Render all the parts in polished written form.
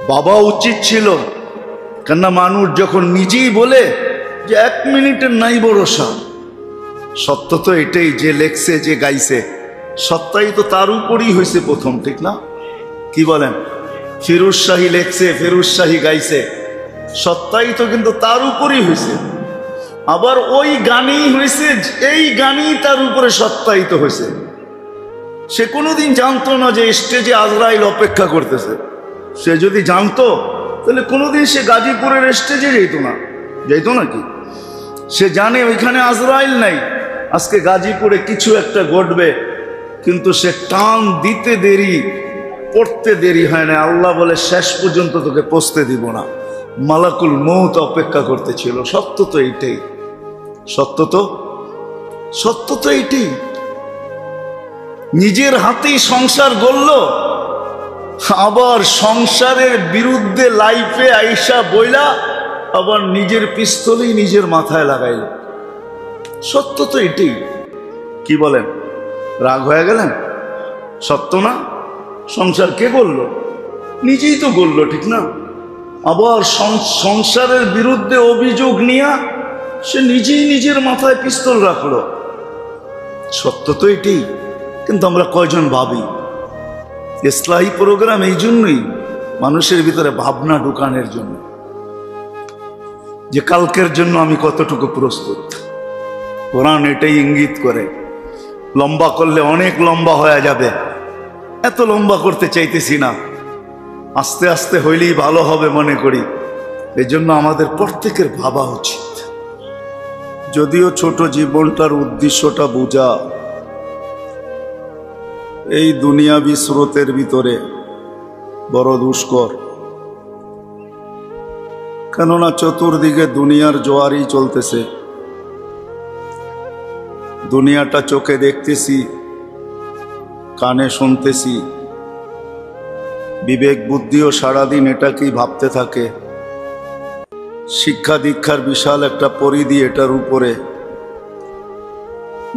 বাবা উচিত ছিল, কেননা মানুষ যখন নিজেই বলে যে 1 মিনিটের নাই ভরসা, সত্য তো এটাই, যে লেখছে যে গাইছে সত্যাই তো তার উপরই হয়েছে প্রথম, ঠিক না? কি বলেন? ফিরোজ শাহী লেখছে, ফিরোজ শাহী গাইছে, সত্যাই তো কিন্তু তার উপরই হয়েছে। আবার ওই গানেই হয়েছে, এই গানেই তার উপরে সত্যায়িত হয়েছে। সে কোনোদিন জানতো না যে স্টেজে আজরাইল অপেক্ষা করতেছে। সে যদি জানতো তাহলে কোনোদিন সে গাজীপুরের স্টেজে যেত নাকি? সে জানে ওইখানে আজরাইল নাই, আজকে গাজীপুরে কিছু একটা ঘটবে, কিন্তু সে টান দিতে দেরি, পড়তে দেরি হয় না। আল্লাহ বলে শেষ পর্যন্ত তোকে পৌঁছতে দিব না, মালাকুল মউত অপেক্ষা করতেছিল। সত্য তো এইটাই, সত্য তো এইটাই। নিজের হাতেই সংসার গড়ল, আবার সংসারের বিরুদ্ধে লাইফে আইসা বইলা আবার নিজের পিস্তলই নিজের মাথায় লাগাইল। সত্য তো এটাই। কি বলেন? রাগ হয়ে গেলেন? সত্য না? সংসার কে গড়ল? নিজেই তো গড়ল, ঠিক না? আবার সংসারের বিরুদ্ধে অভিযোগ নিয়ে সে নিজেই নিজের মাথায় পিস্তল রাখলো। সত্য তো এটাই। কিন্তু আমরা কয়জন ভাবি? ইসলাহী প্রোগ্রাম এই জন্যই, মানুষের ভিতরে ভাবনা ঢুকানোর জন্য, যে কালকের জন্য আমি কতটুকু প্রস্তুত। কোরআন এটাই ইঙ্গিত করে। লম্বা করলে অনেক লম্বা হয়ে যাবে, এত লম্বা করতে চাইতেছি না, আস্তে আস্তে হইলেই ভালো হবে মনে করি। এই জন্য আমাদের প্রত্যেকের ভাবা উচিত। যদিও ছোট জীবনটার উদ্দেশ্যটা বোঝা এই দুনিয়াবি স্রোতের ভিতরে বড় দুষ্কর, কেননা চতুর্দিকে দুনিয়ার জোয়ারই চলতেছে। দুনিয়াটা চোখে দেখতেছি, কানে শুনতেছি, বিবেক বুদ্ধিও সারাদিন এটাকেই ভাবতে থাকে। শিক্ষা দীক্ষার বিশাল একটা পরিধি এটার উপরে,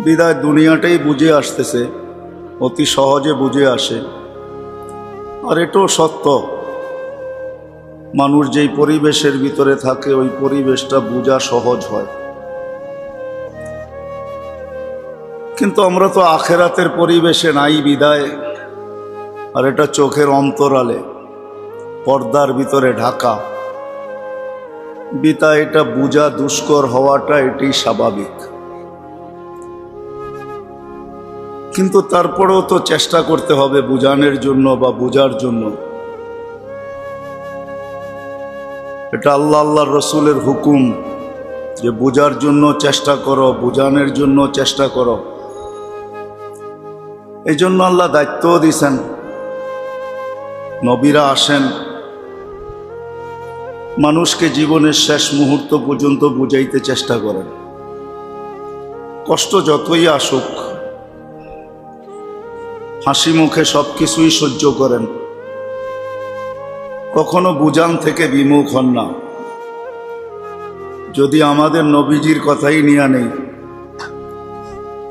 বিদায় দুনিয়াটাই বুঝে আসতেছে, অতি সহজে বুঝে আসে। আর এটাও সত্য, মানুষ যেই পরিবেশের ভিতরে থাকে ওই পরিবেশটা বোঝা সহজ হয়। কিন্তু আমরা তো আখেরাতের পরিবেশে নাই বিদায়, আর এটা চোখের অন্তরালে পর্দার ভিতরে ঢাকা, বিদায় এটা বোঝা দুষ্কর হওয়াটা এটাই স্বাভাবিক। কিন্তু তারপরেও তো চেষ্টা করতে হবে বুঝানোর জন্য বা বোঝার জন্য। এটা আল্লাহর রসুলের হুকুম যে বোঝার জন্য চেষ্টা করো, বোঝানোর জন্য চেষ্টা করো। এই জন্য আল্লাহ দায়িত্বও দিয়েছেন, নবীরা আসেন মানুষকে জীবনের শেষ মুহূর্ত পর্যন্ত বুঝাইতে চেষ্টা করেন। কষ্ট যতই আসুক হাসি মুখে সবকিছুই সহ্য করেন, কখনো বুঝান থেকে বিমুখ হন না। যদি আমাদের নবীজির কথাই নিয়ে নেই,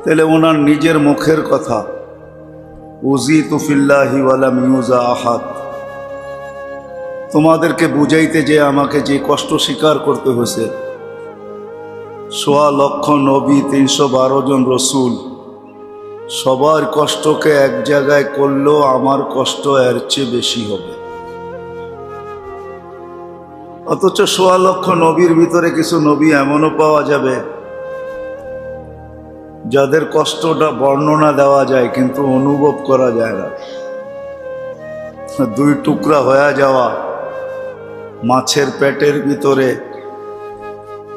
তাহলে ওনার নিজের মুখের কথা, উযীতু ফিল্লাহি ওয়ালাম ইউযা আহাদ, তোমাদেরকে বুঝাইতে যে আমাকে যে কষ্ট স্বীকার করতে হয়েছে, ১.৫ লক্ষ নবী, ৩১২ জন রসুল, সবার কষ্টকে এক জায়গায় করলেও আমার কষ্ট এর চেয়ে বেশি হবে। অথচ ১.৫ লক্ষ নবীর ভিতরে কিছু নবী এমনও পাওয়া যাবে যাদের কষ্টটা বর্ণনা দেওয়া যায় কিন্তু অনুভব করা যায় না। 2 টুকরা হয়ে যাওয়া, মাছের পেটের ভিতরে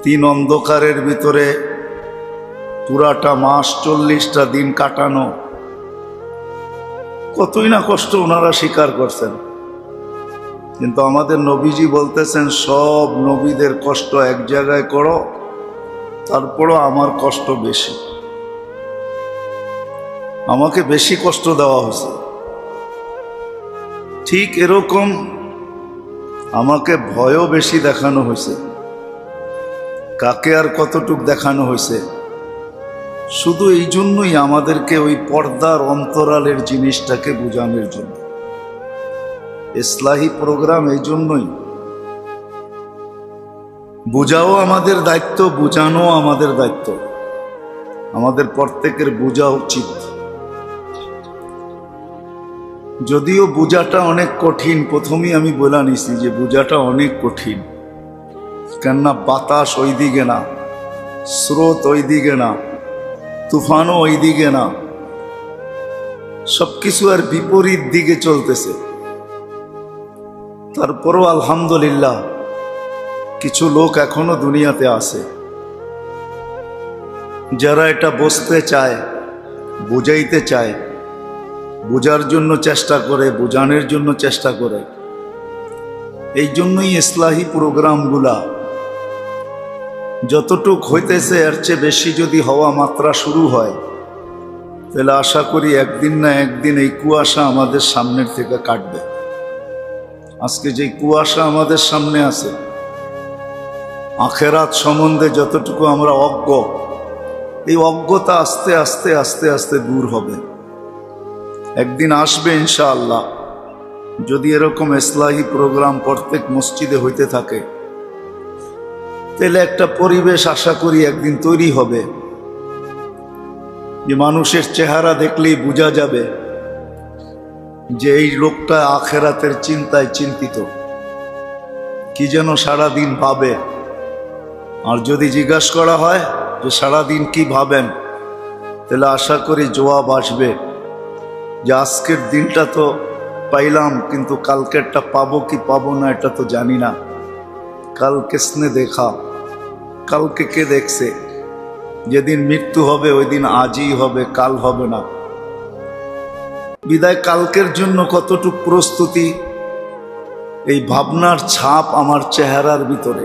3 অন্ধকারের ভিতরে পুরাটা মাস 40টা দিন কাটানো, কতই না কষ্ট ওনারা স্বীকার করছেন। কিন্তু আমাদের নবীজি বলতেছেন সব নবীদের কষ্ট এক জায়গায় করো, তারপরও আমার কষ্ট বেশি, আমাকে বেশি কষ্ট দেওয়া হয়েছে। ঠিক এরকম আমাকে ভয়ও বেশি দেখানো হয়েছে। কাকে আর কতটুক দেখানো হয়েছে? শুধু এই জন্যই আমাদেরকে ওই পর্দার অন্তরালের জিনিসটাকে বোঝানোর জন্য। ইসলাহি প্রোগ্রাম এই জন্যই। বুঝাও আমাদের দায়িত্ব, বুঝানো আমাদের দায়িত্ব, আমাদের প্রত্যেকের বোঝা উচিত। যদিও বোঝাটা অনেক কঠিন, প্রথমেই আমি বলে নিছি যে বোঝাটা অনেক কঠিন, কেননা বাতাস ওই দিকে না, স্রোত ওই দিকে না, তুফানও ওই দিকে না, সবকিছু আর বিপরীত দিকে চলতেছে। তারপরও আলহামদুলিল্লাহ কিছু লোক এখনো দুনিয়াতে আছে যারা এটা বুঝতে চায়, বুঝাইতে চায়, বোঝার জন্য চেষ্টা করে, বোঝানোর জন্য চেষ্টা করে। এই জন্যই ইসলাহি প্রোগ্রামগুলা যতটুক হইতেছে এর চেয়ে বেশি যদি হওয়া মাত্রা শুরু হয়, তাহলে আশা করি একদিন না একদিন এই কুয়াশা আমাদের সামনের থেকে কাটবে। আজকে যে কুয়াশা আমাদের সামনে আছে, আখেরাত সম্বন্ধে যতটুকু আমরা অজ্ঞ, এই অজ্ঞতা আস্তে আস্তে আস্তে আস্তে দূর হবে। একদিন আসবে ইনশাআল্লাহ, যদি এরকম ইসলাহি প্রোগ্রাম প্রত্যেক মসজিদে হইতে থাকে, তাহলে একটা পরিবেশ আশা করি একদিন তৈরি হবে যে মানুষের চেহারা দেখলেই বোঝা যাবে যে এই লোকটা আখেরাতের চিন্তায় চিন্তিত, কি যেন সারাদিন ভাবে। আর যদি জিজ্ঞাসা করা হয় যে সারাদিন কি ভাবেন, তাহলে আশা করি জবাব আসবে যে আজকের দিনটা তো পাইলাম, কিন্তু কালকেরটা পাবো কি পাবো না এটা তো জানি না। কাল কিসনে দেখা, কালকে কে দেখছে? যেদিন মৃত্যু হবে ওই দিন আজই হবে, কাল হবে না। বিদায় কালকের জন্য কতটুকু প্রস্তুতি, এই ভাবনার ছাপ আমার চেহারার ভিতরে,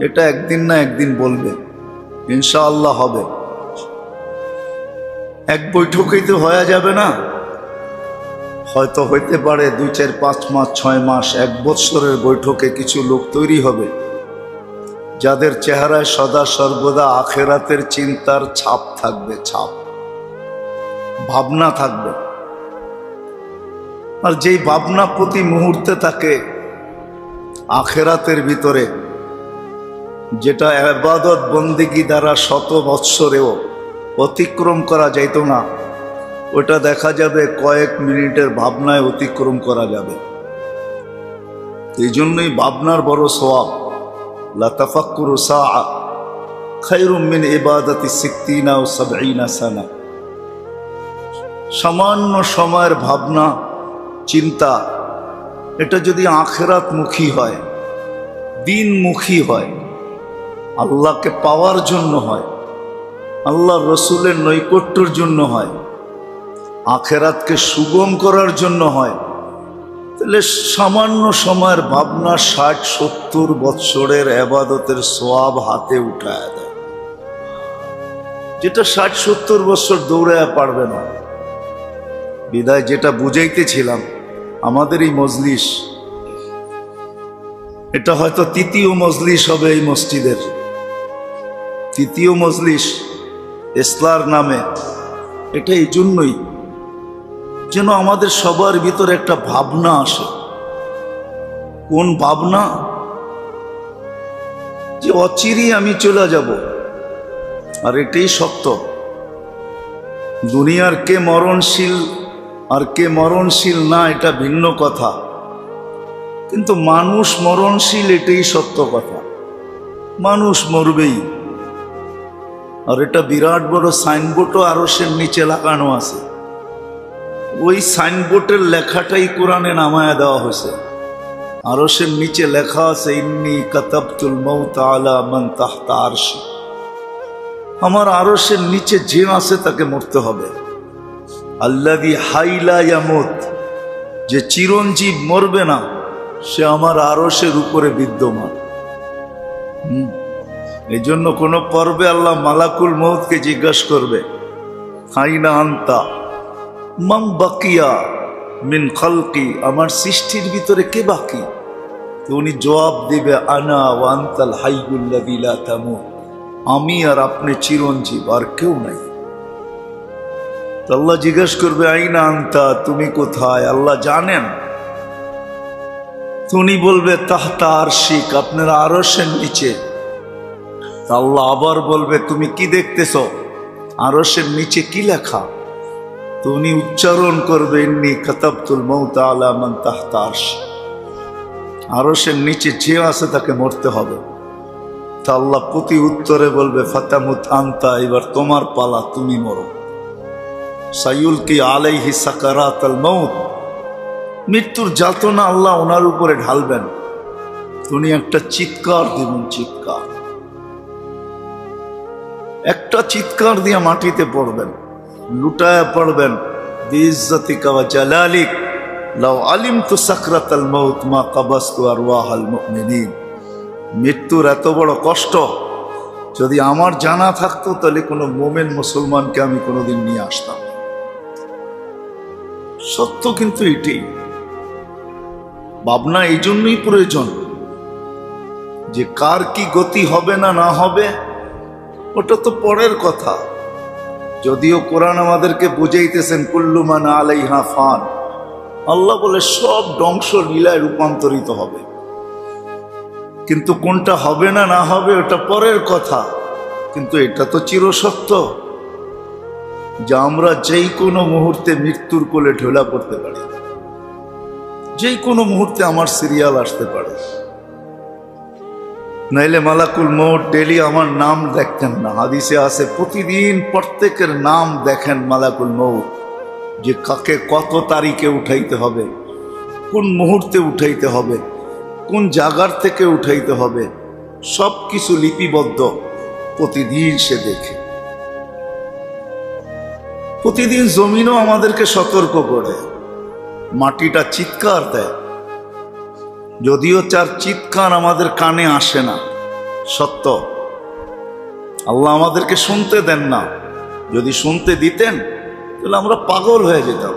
এটা একদিন না একদিন বলবে, ইনশাআল্লাহ হবে। এক বৈঠকেই তো হয়ে যাবে না, হয়তো হইতে পারে 2, 4, 5 মাস, 6 মাস, 1 বৎসরের বৈঠকে কিছু লোক তৈরি হবে যাদের চেহারায় সদা সর্বদা আখেরাতের চিন্তার ছাপ থাকবে, ছাপ, ভাবনা থাকবে। আর যেই ভাবনা প্রতি মুহূর্তে থাকে আখেরাতের ভিতরে, যেটা ইবাদত বন্দেগী দ্বারা 100 বৎসরেও অতিক্রম করা যাইত না, ওটা দেখা যাবে কয়েক মিনিটের ভাবনায় অতিক্রম করা যাবে। এই জন্যই ভাবনার বড় সওয়াব। লা তাফাক্কুরু সাআ খায়রুম মিন ইবাদাতি 60 ও 70 সানা। সামান্য সময়ের ভাবনা চিন্তা, এটা যদি আখিরাত মুখী হয়, দিনমুখী হয়, আল্লাহকে পাওয়ার জন্য হয়, আল্লাহর রসুলের নৈকট্যের জন্য হয়, আখেরাতকে সুগম করার জন্য হয়, তাহলে সামান্য সময়ের ভাবনা 60-70 বৎসরের ইবাদতের সওয়াব হাতে উঠায় দেয়, যেটা 60-70 বছর দৌড়ায় পারবে না। বিদায় যেটা বুঝাইতেছিলাম, আমাদের এই মজলিস, এটা হয়তো 3য় মজলিস হবে এই মসজিদের, 3য় মজলিস ইসলার নামে। এটা এই জন্যই যেন আমাদের সবার ভিতরে একটা ভাবনা আসে। কোন ভাবনা? যে অচিরেই আমি চলে যাব, আর এটাই সত্য। দুনিয়ার কে মরণশীল আর কে মরণশীল না এটা ভিন্ন কথা, কিন্তু মানুষ মরণশীল এটাই সত্য কথা। মানুষ মরবেই। আর এটা বিরাট বড় সাইনবোর্ডও আরশের নিচে লাগানো আছে। ওই সাইনবোর্ডের লেখাটাই কোরআনে নামায়া দেওয়া হয়েছে। আরশের নিচে লেখা আছে, ইন্নী কাতাবতুল মাউত আলা মান তাহতা আরশি। আমার আরশের নিচে যে আছে তাকে মরতে হবে। আল্লাযী হাইলা ইয়ামুত, যে চিরঞ্জীব মরবে না, সে আমার আরশের উপরে বিদ্যমান। এই জন্য কোনো পর্বে আল্লাহ মালাকুল মউতকে জিজ্ঞাসা করবে, আইনা আনতা মান বাকিয়া মিন খালকি, আমার সৃষ্টির ভিতরে কে বাকি? তো উনি জবাব দিবে, আনা ওয়া আনতাল হাইয়ুল্লাযী লা তামুত, আমি আর আপনি চিরঞ্জীব, আর কেউ নাই। তো আল্লাহ জিজ্ঞাসা করবে, আইনা আনতা, তুমি কোথায়? আল্লাহ জানেন উনি বলবে তাহতা আরশিক, আপনার আরশের নিচে। আল্লাহ আবার বলবে তুমি কি দেখতেছ, আরশের নিচে কি লেখা? তো উনি উচ্চারণ করবে ইন্নী কাতাবতুল মাউত আলা মান তাহতা আরশি, আরশের নিচে যে আছে তাকে মরতে হবে। তা আল্লাহ প্রতি উত্তরে বলবে ফাতামুত আনতা, এবার তোমার পালা, তুমি মরো। সাইউলকি আলাইহি সাকারাতাল মাউত, মৃত্যুর যাতনা আল্লাহ ওনার উপরে ঢালবেন। উনি একটা চিৎকার দিবেন, চিৎকার, একটা চিৎকার দিয়ে মাটিতে পড়বেন, লুটায়া পড়বেন। বিইজ্জাতিকা ওয়া জালালিক লাউ আলিমতু সাকরাতাল মাউত মা কাবাসতু আরওয়াহাল মুমিনিন। মৃত্যুর এত বড় কষ্ট যদি আমার জানা থাকতো, তাহলে কোনো মোমেন মুসলমানকে আমি কোনোদিন নিয়ে আসতাম। সত্য কিন্তু এটাই। ভাবনা এই জন্যই প্রয়োজন যে কার কি গতি হবে না না হবে ওটা তো পরের কথা। যদিও কোরআন আমাদেরকে বুঝাইতেছেন কুল্লু মান আলাইহা ফান, আল্লাহ বলে সব ধ্বংস লীলায় রূপান্তরিত হবে, কিন্তু কোনটা হবে না না হবে ওটা পরের কথা। কিন্তু এটা তো চিরসত্য যে আমরা যেই কোনো মুহূর্তে মৃত্যুর কোলে ঢোলা পড়তে পারি, যেই কোনো মুহূর্তে আমার সিরিয়াল আসতে পারে। নাইলে মালাকুল মউত ডেলি আমার নাম দেখতেন না। হাদিসে আছে প্রতিদিন প্রত্যেকের নাম দেখেন মালাকুল মউত, যে কাকে কত তারিখে উঠাইতে হবে, কোন মুহূর্তে উঠাইতে হবে, কোন জায়গার থেকে উঠাইতে হবে, সব কিছু লিপিবদ্ধ প্রতিদিন সে দেখে। প্রতিদিন জমিনও আমাদেরকে সতর্ক করে, মাটিটা চিৎকার দেয়, যদিও তার চিৎকার আমাদের কানে আসে না। সত্য, আল্লাহ আমাদেরকে শুনতে দেন না। যদি শুনতে দিতেন তাহলে আমরা পাগল হয়ে যেতাম।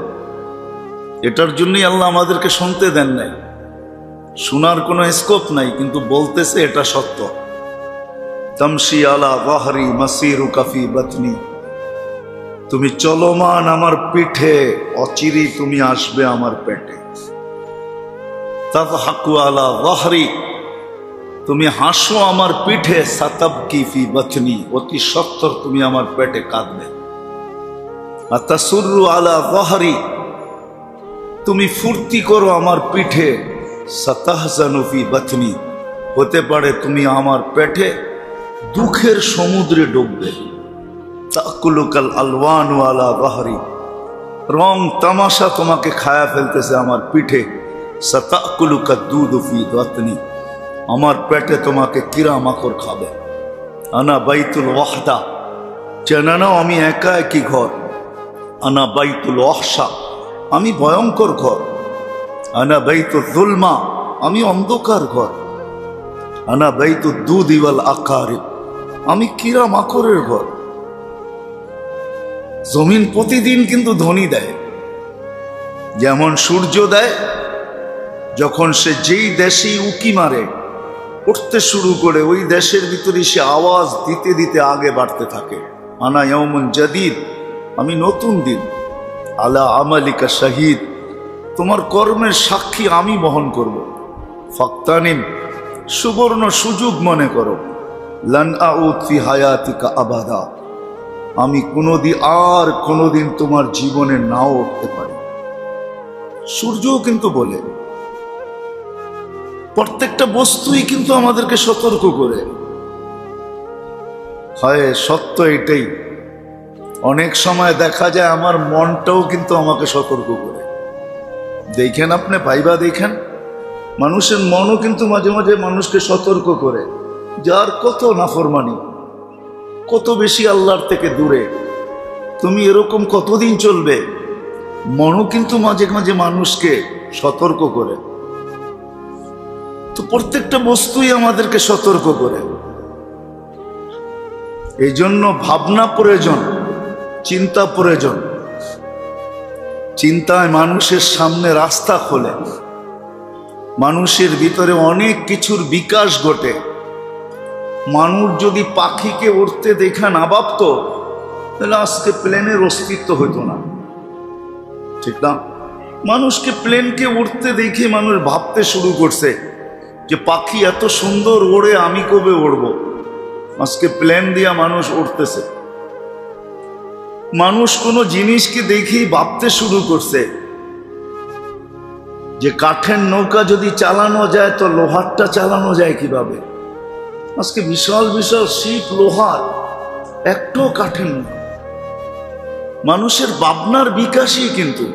এটার জন্যই আল্লাহ আমাদেরকে শুনতে দেন নাই। শোনার কোনো স্কোপ নাই, কিন্তু বলতেছে এটা সত্য। তামশি আলা যাহরি মাসিরুকা ফি বাতনি, তুমি চলমান আমার পিঠে, অচিরি তুমি আসবে আমার পেটে। তাযহাকু আলা যাহরি, তুমি হাসো আমার পিঠে। সাতাবকি ফি বাতনি, অতি সত্বর তুমি আমার পেটে কাঁদবে। আতাসুররু আলা যাহরি, তুমি ফুর্তি করো আমার পিঠে। সাতাহজানু ফি বাতনি, হতে পারে তুমি আমার পেটে দুঃখের সমুদ্রে ডুববে। তাকুলুকাল আলওয়ানু আলা যাহরি, রং তামাশা তোমাকে খায়া ফেলতেছে আমার পিঠে। সাতাকুলুকা দুদু ফি বাতনি, আমার পেটে তোমাকে কিরা মাকড় খাবে। আনা বাইতুল ওয়াহদা, চেনা নাও আমি একা একই ঘর। আনা বাইতুল ওয়াহশা, আমি ভয়ঙ্কর ঘর। আনা বাইতুল যুলমা, আমি অন্ধকার ঘর। আনা বাইতুল দুদি ওয়াল আকারিব, আমি কিরা মাকড়ের ঘর। জমিন প্রতিদিন কিন্তু ধ্বনি দেয়, যেমন সূর্য দেয়। যখন সে যেই দেশেই উকি মারে, উঠতে শুরু করে, ওই দেশের ভিতরে সে আওয়াজ দিতে দিতে আগে বাড়তে থাকে। আনা ইয়াউমুন জাদীদ, আমি নতুন দিন। আলা আমালিকা শাহিদ, তোমার কর্মের সাক্ষী আমি বহন করব। ফাক্তানিম, সুবর্ণ সুযোগ মনে করো। লান আউদ ফি হায়াতিকা আবাদা, আমি কোনোদিন তোমার জীবনে নাও উঠতে পারি। সূর্যও কিন্তু বলে, প্রত্যেকটা বস্তুই কিন্তু আমাদেরকে সতর্ক করে। হয় সত্য এটাই। অনেক সময় দেখা যায় আমার মনটাও কিন্তু আমাকে সতর্ক করে। দেখেন, আপনি ভাইবা দেখেন, মানুষের মনও কিন্তু মাঝে মাঝে মানুষকে সতর্ক করে, যার কত নাফরমানি, কত বেশি আল্লাহর থেকে দূরে, তুমি এরকম কতদিন চলবে। মনও কিন্তু মাঝে মাঝে মানুষকে সতর্ক করে। তো প্রত্যেকটা বস্তুই আমাদেরকে সতর্ক করে। এই জন্য ভাবনা প্রয়োজন, চিন্তা প্রয়োজন। চিন্তায় মানুষের সামনে রাস্তা খোলে, মানুষের ভিতরে অনেক কিছুর বিকাশ ঘটে। মানুষ যদি পাখিকে উড়তে দেখা না ভাবত, তাহলে আজকে প্লেনের অস্তিত্ব হইতো না, ঠিক না? মানুষকে প্লেনকে উড়তে দেখে মানুষ ভাবতে শুরু করছে যে পাখি এত সুন্দর ওড়ে, আমি কবে উড়ব। আজকে প্লেন দিয়া মানুষ উঠতেছে। মানুষ কোনো জিনিসকে দেখেই ভাবতে শুরু করছে যে কাঠের নৌকা যদি চালানো যায় তো লোহারটা চালানো যায় কিভাবে। আজকে বিশাল বিশাল শিপ লোহার, একটাও কাঠের নৌকা। মানুষের ভাবনার বিকাশই কিন্তু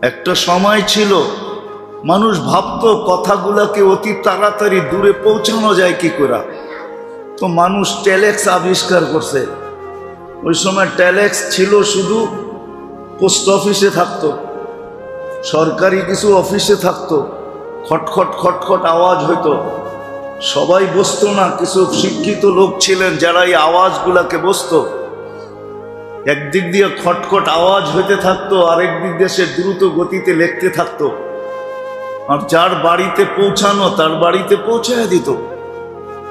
একটা সময় ছিল মানুষ ভাবতো কথাগুলাকে অতি তাড়াতাড়ি দূরে পৌঁছানো যায় কি করে। তো মানুষ টেলেক্স আবিষ্কার করছে। ওই সময় টেলেক্স ছিল শুধু পোস্ট অফিসে থাকতো, সরকারি কিছু অফিসে থাকতো, খটখট খটখট আওয়াজ হইতো, সবাই বসতো না। কিছু শিক্ষিত লোক ছিলেন যারা এই আওয়াজগুলাকে বসতো। একদিক দিয়ে খটখট আওয়াজ হইতে থাকতো, আরেক দিক দিয়ে সে দ্রুত গতিতে লিখতে থাকতো, আর যার বাড়িতে পৌঁছানো তার বাড়িতে পৌঁছায় দিত।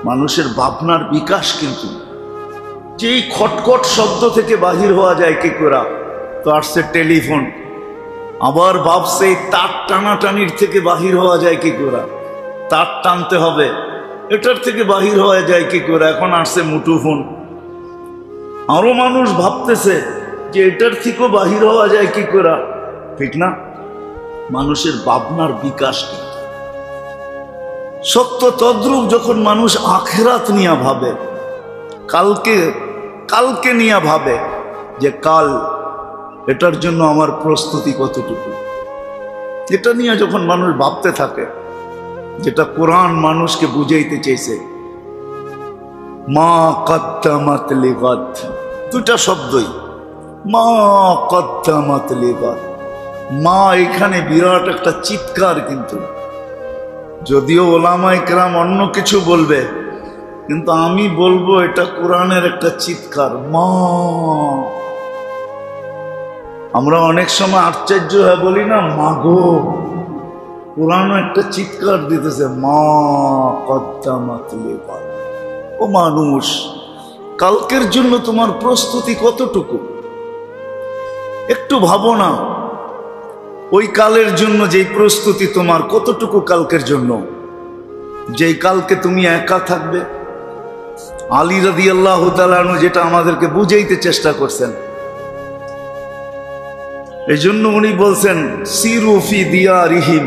মানুষের ভাবনার বিকাশ কিন্তু যেই খটখট শব্দ থেকে বাহির হওয়া যায় কি করে, তো আসছে টেলিফোন। আবার ভাবছে এই তার টানাটানির থেকে বাহির হওয়া যায় কি করে, তার টানতে হবে, এটার থেকে বাহির হওয়া যায় কি করে, এখন আসছে মুঠোফোন। আরো মানুষ ভাবতেছে যে এটার থেকেও বাহির হওয়া যায় কি করে, ঠিক না? মানুষের ভাবনার বিকাশ কিন্তু সত্য তদ্রূপ যখন মানুষ আখিরাত নিয়ে ভাবে, কালকে নিয়ে ভাবে যে কাল এটার জন্য আমার প্রস্তুতি কতটুকু, এটা নিয়ে যখন মানুষ ভাবতে থাকে, যেটা কোরআন মানুষকে বুঝাইতে চেয়েছে, মা কদ্দামাত লিগাদ, দুটা শব্দই, মা কদ্দামাত লিগাদ। মা এখানে বিরাট একটা চিৎকার কিন্তু, যদিও ওলামায়ে কেরাম অন্য কিছু বলবে, কিন্তু আমি বলবো এটা কোরআনের একটা চিৎকার। মা, আমরা অনেক সময় আশ্চর্য হয়ে বলি না মাগো, কোরআনও একটা চিৎকার দিতেছে, মা কদ্দামাত লিগাদ। ও মানুষ, কালকের জন্য তোমার প্রস্তুতি কতটুকু একটু ভাবো না। ওই কালের জন্য যেই প্রস্তুতি তোমার কতটুকু কালকের জন্য, যেই কালকে তুমি একা থাকবে। আলী রাদিয়াল্লাহু তাআলা আনহু যেটা আমাদেরকে বুঝাইতে চেষ্টা করছেন, এই জন্য উনি বলছেন সিরু ফি দিয়ারিহিম,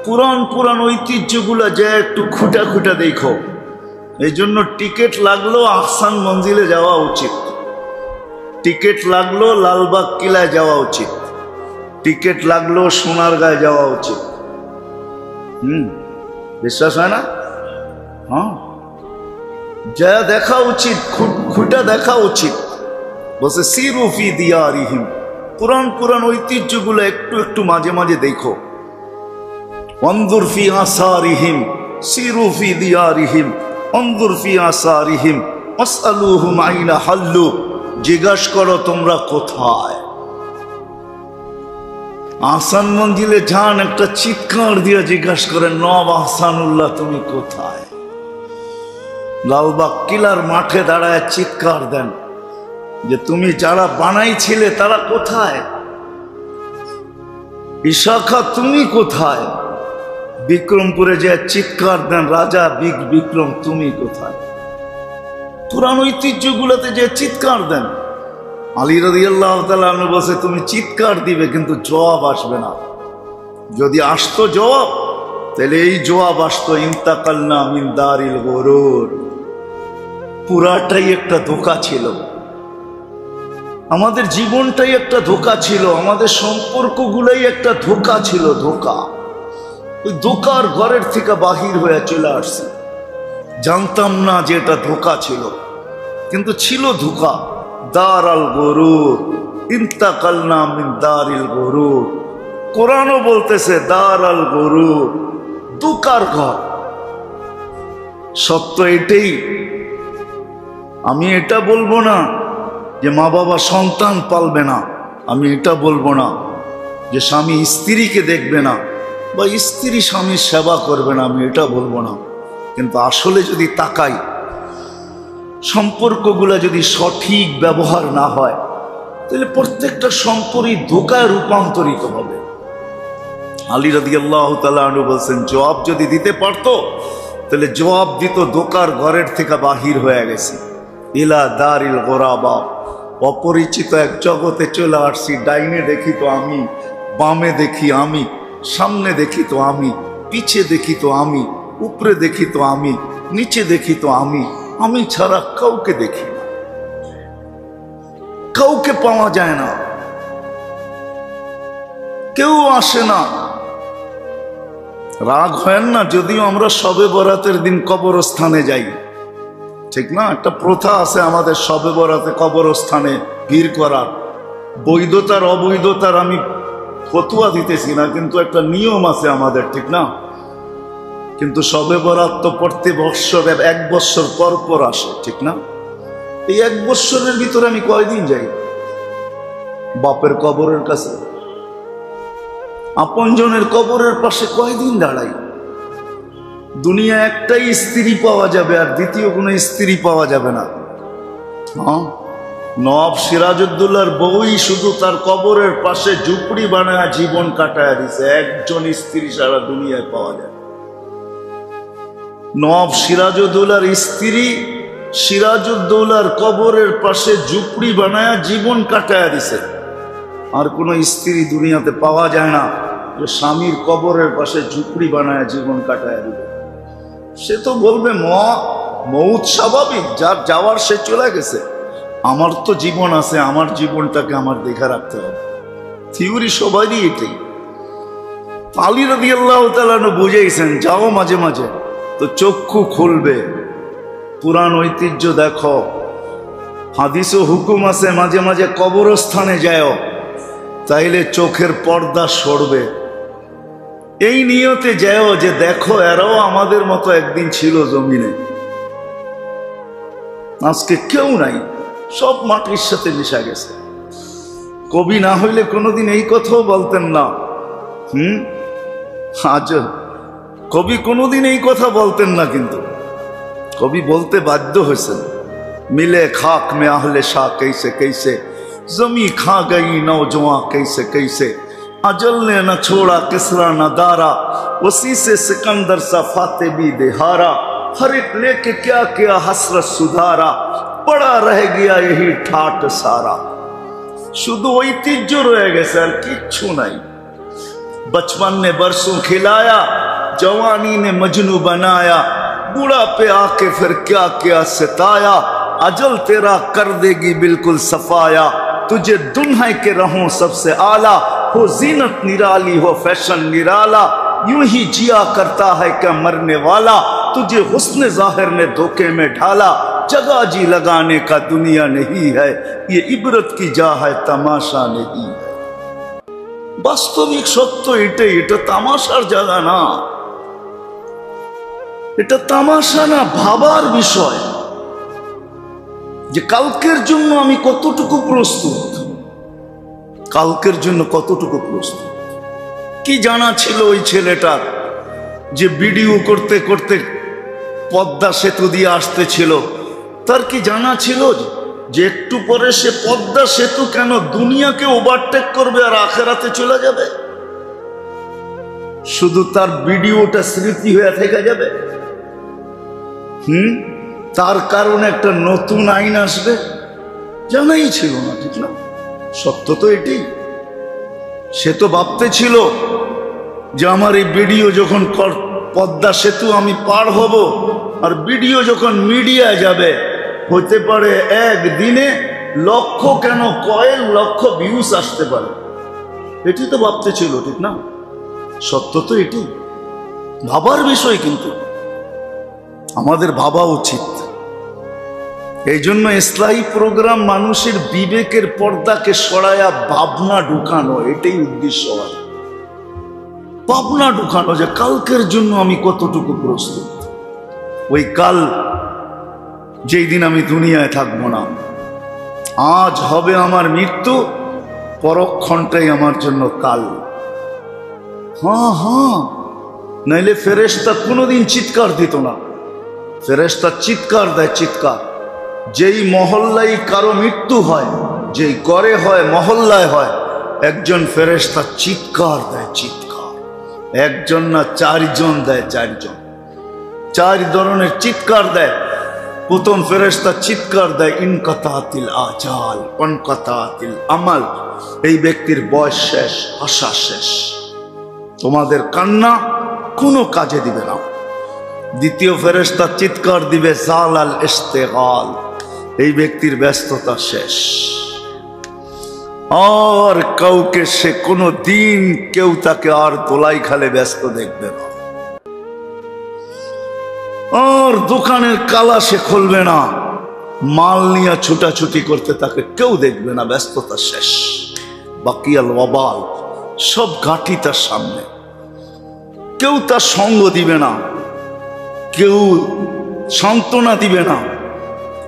পুরান ঐতিহ্যগুলা যে একটু খুঁটা খুঁটা দেখো। এই জন্য টিকিট লাগলো আহসান মঞ্জিলে যাওয়া উচিত, টিকিট লাগলো লালবাগ কিলায় যাওয়া উচিত, টিকিট লাগলো সোনারগাঁয়ে যাওয়া উচিত। বিশ্বাস হয় না? হ্যাঁ, যা দেখা উচিত, খুঁটা দেখা উচিত। বসে সিরু ফি দিয়ারিহিম, পুরান ঐতিহ্যগুলো একটু একটু মাঝে মাঝে দেখো। অনজুর ফি আসারিহিম, সিরু ফি দিয়ারিহিম, অনজুর ফি আসারিহিম, আসআলুহুম আইনা হাল্লু, জিজ্ঞাসা করো তোমরা কোথায়। আহসান মঞ্জিলে যান, একটা চিৎকার দিয়ে জিজ্ঞাসা করেন নওয়াব আহসানুল্লাহ তুমি কোথায়। লালবাগ কিলার মাঠে দাঁড়ায় চিৎকার দেন যে তুমি যারা বানাইছিলে তারা কোথায়, ইশাখা তুমি কোথায়। বিক্রমপুরে যে চিৎকার দেন রাজা বিক্রম তুমি কোথায়। পুরান ঐতিহ্যগুলোতে যে চিৎকার দেন। আলী রাদিয়াল্লাহু তাআলা আনহু বলছে তুমি চিৎকার দিবে কিন্তু জবাব আসবে না। যদি আসতো জবাব, তাহলে এই জবাব আসতো ইন্তাকালনা মিন দারিল গুরুর। পুরাটাই একটা ধোঁকা ছিল, আমাদের জীবনটাই একটা ধোঁকা ছিল, আমাদের সম্পর্কগুলাই একটা ধোঁকা ছিল, ধোঁকা। ওই ধোঁকার ঘরের থেকে বাহির হয়ে চলে আসছে, জানতাম না যে এটা ধোঁকা ছিল, কিন্তু ছিল ধোঁকা। দারাল গুরুর, ইন্তাকালনা মিন দারিল গুরুর। কোরআনও বলতেছে দারাল গুরুর, ধোঁকার ঘর। সত্য এটাই। আমি এটা বলবো না যে মা বাবা সন্তান পালবে না, আমি এটা বলবো না যে স্বামী স্ত্রীকে দেখবে না বা স্ত্রী স্বামীর সেবা করবে না, আমি এটা বলবো না। কিন্তু আসলে যদি তাকাই, সম্পর্কগুলো যদি সঠিক ব্যবহার না হয়, তাহলে প্রত্যেকটা সম্পর্কই ধোঁকায় রূপান্তরিত হবে। আলী রাদিয়াল্লাহু তাআলা আনহু বলছেন, জবাব যদি দিতে পারতো তাহলে জবাব দিত দোকার ঘরের থেকে বাহির হয়ে গেছে, ইলা দারিল গোরাবা, অপরিচিত এক জগতে চলে আসছি। ডাইনে দেখি তো আমি, বামে দেখি আমি, সামনে দেখি তো আমি, পিছে দেখি তো আমি, উপরে দেখি তো আমি, নিচে দেখি তো আমি ছাড়া কাউকে দেখি না, কাউকে পাওয়া যায় না, কেউ আসে না। রাগ হয় না যদিও আমরা শবে বরাতের দিন কবরস্থানে যাই, ঠিক না? একটা প্রথা আছে আমাদের শবে বরাতে কবরস্থানে ভিড় করার। বৈধতার অবৈধতার আমি ফতুয়া দিতেছি না, কিন্তু একটা নিয়ম আছে আমাদের, ঠিক না? কিন্তু শবে বরাত তো প্রতি বৎসর 1 বৎসর পর পর আসে, ঠিক না? এই 1 বৎসরের ভিতরে আমি কয়দিন যাই বাপের কবরের কাছে, আপনজনের কবরের পাশে কয়দিন দাঁড়াই? দুনিয়া একটাই স্ত্রী পাওয়া যাবে, আর দ্বিতীয় কোনো স্ত্রী পাওয়া যাবে না। নবাব সিরাজউদ্দৌলার বউই শুধু তার কবরের পাশে ঝুপড়ি বানায় জীবন কাটায় দিছে, একজন স্ত্রী সারা দুনিয়ায় পাওয়া যায়। নবাব সিরাজউদ্দৌলার স্ত্রী সিরাজউদ্দৌলার কবরের পাশে ঝুপড়ি বানায় জীবন কাটায় দিছে। আর কোনো স্ত্রী দুনিয়াতে পাওয়া যায় না যে স্বামীর কবরের পাশে ঝুপড়ি বানায় জীবন কাটায় দিবে। সে তো বলবে মৌত স্বাভাবিক, যার যাওয়ার সে চলে গেছে, আমার তো জীবন আছে, আমার জীবনটাকে আমার দেখে রাখতে হবে। থিওরি সবারই এটাই। আলী রাদিয়াল্লাহু তাআলা বুঝাইছেন, যাও মাঝে মাঝে তো চক্ষু খুলবে, পুরাণ ঐতিহ্য দেখো, হাদিসও হুকুম আছে মাঝে মাঝে কবরস্থানে যাও, তাইলে চোখের পর্দা সরবে। এই নিয়তে যাও যে দেখো এরাও আমাদের মতো একদিন ছিল জমিনে, আজকে কেউ নাই, সব মাটির সাথে মিশা গেছে। কবি না হইলে কোনোদিন এই কথাও বলতেন না। আজ কবি কোনোদিন এই কথা বলতেন না, কিন্তু কবি বলতে বাধ্য হয়েছেন। মিলে খাক মে আহলে শাহ कैसे कैसे, जमी खा गई नौजवां कैसे कैसे, अजल ने न छोड़ा किसरा न दारा, उसी से सिकंदर सा फाते भी देहारा, हर एक लेके क्या क्या हसरत सुधारा, पड़ा रह गया यही ठाट सारा। शुद्ध ঐতিহ্য রয়ে গেছে, আর কিচ্ছু নাই। बचपन ने बरसों खिलाया, जवानी ने मजनू बनाया, बूढ़ा पे आके फिर क्या क्या सताया, अजल तेरा कर देगी बिल्कुल सफाया, तुझे दुल्हन के रहूं सबसे आला, हो जीनत निराली हो फैशन निराला, यूं ही जिया करता है क्या मरने वाला, तुझे हुस्न जाहिर ने धोखे में ढाला, जगह जी लगाने का दुनिया नहीं है, ये इबरत की जा है तमाशा नहीं। বাস্তবিক সত্য এটাই, এটা তামাশার জায়গা না, এটা তামাশা না, ভাবার বিষয় যে কালকের জন্য আমি কতটুকু প্রস্তুত, কালকের জন্য কতটুকু প্রস্তুত। কি জানা ছিল ওই ছেলেটার যে ভিডিও করতে করতে পদ্মা সেতু দিয়ে আসতেছিল, তার কি জানা ছিল যে একটু পরে সে পদ্মা সেতু কেন দুনিয়াকে ওভারটেক করবে আর আখেরাতে চলে যাবে? শুধু তার ভিডিওটা স্মৃতি হয়ে থেকে যাবে। তার কারণে একটা নতুন আইন আসবে, জানাই ছিল না, ঠিক না? সত্য তো এটাই। সে তো ভাবতে ছিল যে আমার এই ভিডিও যখন পদ্মা সেতু আমি পার হব, আর ভিডিও যখন মিডিয়ায় যাবে, হতে পারে একদিনে লক্ষ কেন কয়েক লক্ষ ভিউজ আসতে পারে। এটি তো ভাবতে ছিল, ঠিক না? সত্য তো এটি, ভাবার বিষয়। কিন্তু আমাদের ভাবা উচিত। এই জন্য ইসলাহি প্রোগ্রাম মানুষের বিবেকের পর্দাকে সরায়া ভাবনা ঢুকানো, এটাই উদ্দেশ্য হয়। ভাবনা ঢুকানো যে কালকের জন্য আমি কতটুকু প্রস্তুত। ওই কাল যেই দিন আমি দুনিয়ায় থাকবো না, আজ হবে আমার মৃত্যু, পরক্ষণটাই আমার জন্য কাল। হ্যাঁ, নাইলে ফেরেশতা কোনোদিন চিৎকার দিত না। ফেরেশতা চিৎকার দেয়, চিৎকার। যেই মহল্লায় কারো মৃত্যু হয়, যেই ঘরে হয়, মহল্লায় হয়, একজন ফেরেশতা চিৎকার দেয়, চিৎকার। একজন না চারজন দেয়, চারজন, চার ধরনের চিৎকার দেয়। প্রথম ফেরেশতা চিৎকার দেয় ইনকাতাতিল আজাল ওয়ানকাতাতিল আমাল, এই ব্যক্তির বয়স শেষ, আশা শেষ, তোমাদের কান্না কোনো কাজে দিবে না। দ্বিতীয় ফেরেশতা চিৎকার দিবে জালাল ইস্তেগাল, এই ব্যক্তির ব্যস্ততা শেষ, আর কাউকে সে কোনো দিন কেউ তাকে আর তোলাই খালে ব্যস্ত দেখবে না, আর দোকানের কালা সে খুলবে না, মাল নিয়ে ছুটাছুটি করতে তাকে কেউ দেখবে না, ব্যস্ততা শেষ। বাকিয়াল ওয়াবাল, সব ঘাঁটি তার সামনে, কেউ তার সঙ্গ দিবে না, কেউ সান্ত্বনা দিবে না,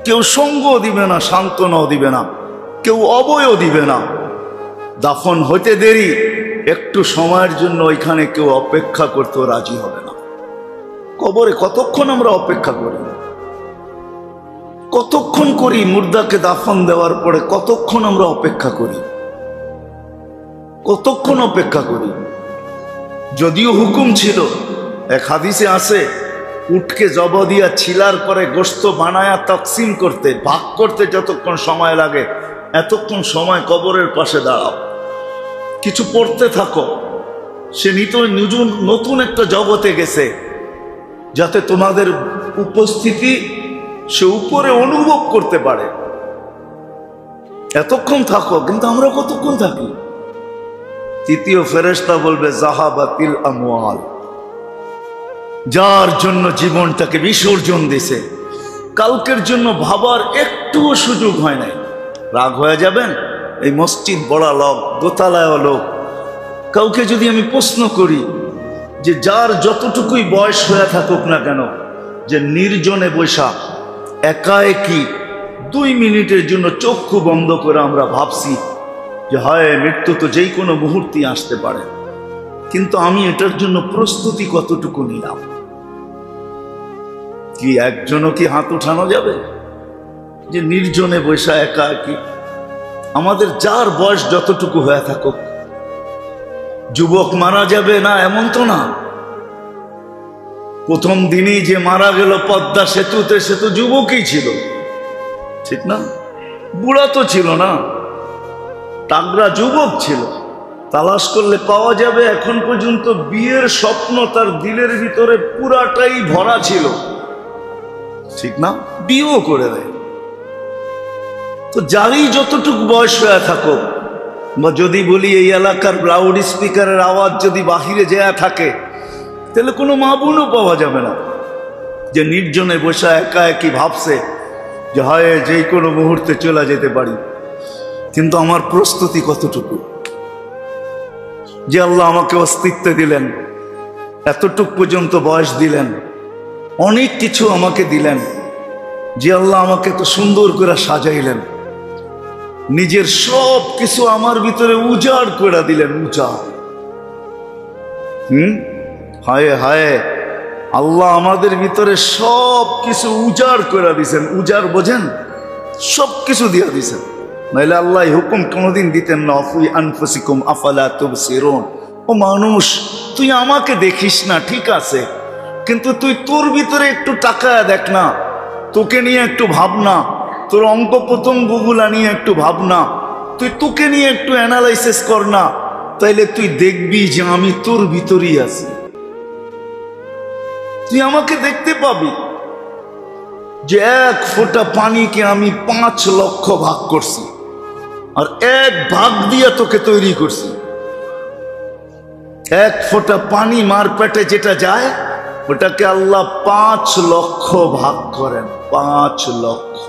কেউ সঙ্গ দিবে না, সান্ত্বনাও দিবে না, কেউ অবয়ও দিবে না। দাফন হতে দেরি, একটু সময়ের জন্য ওইখানে কেউ অপেক্ষা করতেও রাজি হবে না। কবরে কতক্ষণ আমরা অপেক্ষা করি, কতক্ষণ করি, মুর্দাকে দাফন দেওয়ার পরে কতক্ষণ আমরা অপেক্ষা করি, কতক্ষণ অপেক্ষা করি। যদিও হুকুম ছিল, এক হাদিসে আছে, উটকে জব দিয়া ছিলার পরে গোশত বানায়া তকসিম করতে, ভাগ করতে যতক্ষণ সময় লাগে এতক্ষণ সময় কবরের পাশে দাঁড়াও, কিছু পড়তে থাকো। সে নতুন একটা জগতে গেছে, যাতে তোমাদের উপস্থিতি সে উপরে অনুভব করতে পারে, এতক্ষণ থাকো। কিন্তু আমরা কতক্ষণ থাকি? তৃতীয় ফেরেশতা বলবে জাহাবাতিল আমওয়াল, যার জন্য জীবনটাকে বিসর্জন দিছে, কালকের জন্য ভাবার একটুও সুযোগ হয় নাই। রাগ হয়ে যাবেন? এই মসজিদ বড় লোক, দোতলায় লোক, কাউকে যদি আমি প্রশ্ন করি যে যার যতটুকুই বয়স হয়ে থাকুক না কেন, যে নির্জনে বৈশা একা একই 2 মিনিটের জন্য চক্ষু বন্ধ করে আমরা ভাবছি যে হয় মৃত্যু তো যেই কোনো মুহূর্তে আসতে পারে, কিন্তু আমি এটার জন্য প্রস্তুতি কতটুকু নিলাম? কি একজনও কি হাত উঠানো যাবে যে নির্জনে বৈশা একা একই? আমাদের যার বয়স যতটুকু হয়ে থাকুক, যুবক মারা যাবে না এমন তো না। প্রথম দিনই যে মারা গেল পদ্মা সেতুতে, সে তো যুবকই ছিল, ঠিক না? বুড়া তো ছিল না, তাগড়া যুবক ছিল। তালাশ করলে পাওয়া যাবে এখন পর্যন্ত বিয়ের স্বপ্ন তার দিলের ভিতরে পুরাটাই ভরা ছিল, ঠিক না? বিয়েও করে দেয়। তো যারই যতটুকু বয়স হয়ে থাকুক, বা যদি বলি এই এলাকার লাউড স্পিকারের আওয়াজ যদি বাহিরে যায় থাকে, তাহলে কোনো মা বোনও পাওয়া যাবে না যে নির্জনে বসে একা একই ভাবছে যে হয় যেই কোনো মুহূর্তে চলে যেতে পারি। কিন্তু আমার প্রস্তুতি কতটুকু? যে আল্লাহ আমাকে অস্তিত্ব দিলেন, এতটুক পর্যন্ত বয়স দিলেন, অনেক কিছু আমাকে দিলেন, যে আল্লাহ আমাকে তো সুন্দর করে সাজাইলেন, নিজের সব কিছু আমার ভিতরে উজাড় করে দিলেন, উজাড়। হায় হায়, আল্লাহ আমাদের ভিতরে সব কিছু উজাড় করে দিছেন। উজাড় বোঝেন? সব কিছু দিয়ে দিছেন, নাইলে আল্লাহ হুকুম কোনোদিন দিতেন না, ফুই আনফুসিকুম আফালা তুবসিরুন। ও মানুষ, তুই আমাকে দেখিস না ঠিক আছে, কিন্তু তুই তোর ভিতরে একটু তাকায়া দেখ না, তোকে নিয়ে একটু ভাবনা, তোর অঙ্ক প্রত্যঙ্গগুলা নিয়ে একটু ভাবনা, তুই তোকে নিয়ে একটু অ্যানালাইসিস কর না, তাইলে তুই দেখবি যে আমি তোর ভিতরেই আছি। তুই আমাকে দেখতে পাবি যে 1 ফোঁটা পানিকে আমি 5 লক্ষ ভাগ করছি, আর 1 ভাগ দিয়ে তোকে তৈরি করছি। 1 ফোঁটা পানি মার পেটে যেটা যায়, ওটাকে আল্লাহ 5 লক্ষ ভাগ করেন, 5 লক্ষ।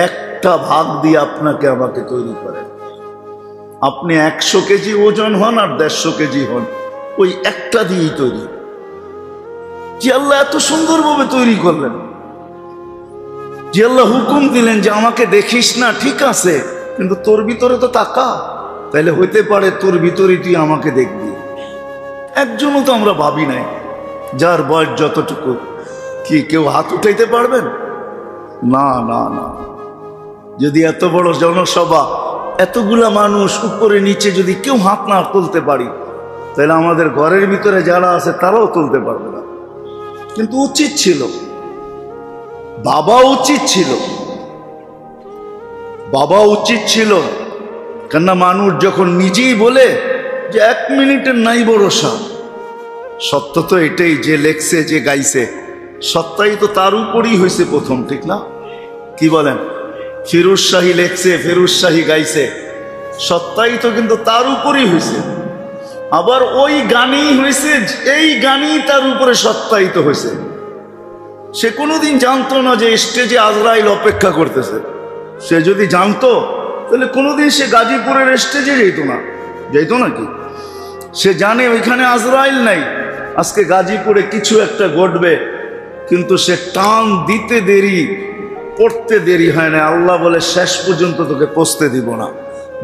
একটা ভাগ দিয়ে আপনাকে আমাকে তৈরি করেন। আপনি 100 কেজি ওজন হন আর 150 কেজি হন, ওই একটা দিয়েই তৈরি। যে আল্লাহ এত সুন্দরভাবে তৈরি করলেন, যে আল্লাহ হুকুম দিলেন যে আমাকে দেখিস না ঠিক আছে, কিন্তু তোর ভিতরে তো তাকা, তাইলে হইতে পারে তোর ভিতরে তুই আমাকে দেখবি। একজনও তো আমরা ভাবি নাই। যার বয়স যতটুকু, কি কেউ হাত উঠাইতে পারবেন? না না না। যদি এত বড় জনসভা, এতগুলা মানুষ উপরে নিচে যদি কেউ হাত না তুলতে পারি, তাহলে আমাদের ঘরের ভিতরে যারা আছে তারাও তুলতে পারবে না। কিন্তু উচিত ছিল, বাবা উচিত ছিল, বাবা উচিত ছিল। কেননা মানুষ যখন নিজেই বলে যে 1 মিনিটের নাই ভরসা, সত্য তো এটাই, যে লেখছে যে গাইছে সত্যাই তো তার উপরই হয়েছে প্রথম, ঠিক না? কি বলেন? ফিরোজ শাহী লেখছে, ফিরোজ শাহী গাইছে, সত্যাই তো কিন্তু তার উপরই হয়েছে। আবার ওই গানেই হয়েছে, এই গানই তার উপরে সত্যায়িত হয়েছে। সে কোনোদিন জানতো না যে স্টেজে আজরাইল অপেক্ষা করতেছে। সে যদি জানতো তাহলে কোনোদিন সে গাজীপুরের স্টেজে যেত না, যেত নাকি? সে জানে ওইখানে আজরাইল নাই, আজকে গাজীপুরে কিছু একটা ঘটবে, কিন্তু সে টান দিতে দেরি, পড়তে দেরি হয় না। আল্লাহ বলে শেষ পর্যন্ত তোকে পৌঁছতে দিব না,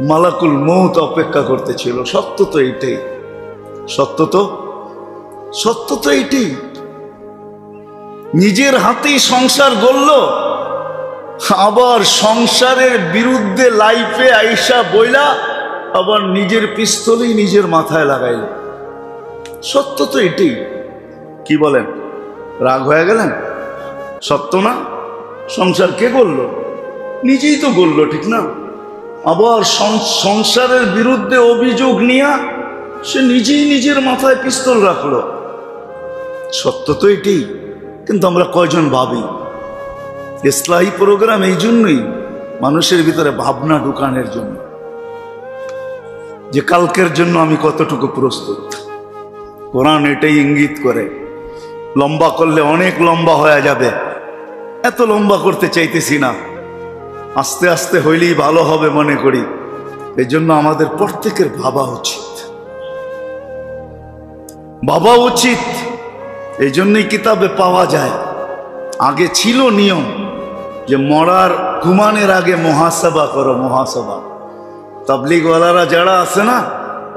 মালাকুল মউত অপেক্ষা করতেছিল। সত্য তো এইটাই, সত্য তো এইটাই। নিজের হাতেই সংসার গড়ল, আবার সংসারের বিরুদ্ধে লাইফে আইসা বইলা আবার নিজের পিস্তলই নিজের মাথায় লাগাইল। সত্য তো এটাই। কি বলেন? রাগ হয়ে গেলেন? সত্য না? সংসার কে গড়ল? নিজেই তো গড়ল, ঠিক না? আবার সংসারের বিরুদ্ধে অভিযোগ নিয়ে সে নিজেই নিজের মাথায় পিস্তল রাখলো। সত্য তো এটাই। কিন্তু আমরা কয়জন ভাবি? ইসলাহী প্রোগ্রাম এই জন্যই, মানুষের ভিতরে ভাবনা ঢুকানোর জন্য, যে কালকের জন্য আমি কতটুকু প্রস্তুত। কোরআন এটাই ইঙ্গিত করে। লম্বা করলে অনেক লম্বা হয়ে যাবে, এত লম্বা করতে চাইতেছি না, আস্তে আস্তে হইলেই ভালো হবে মনে করি। এই জন্য আমাদের প্রত্যেকের ভাবা উচিত, ভাবা উচিত। এই জন্যই কিতাবে পাওয়া যায়, আগে ছিল নিয়ম যে মরার ঘুমানোর আগে মুহাসাবা করো, মুহাসাবা। তাবলীগওয়ালারা যারা আছে না,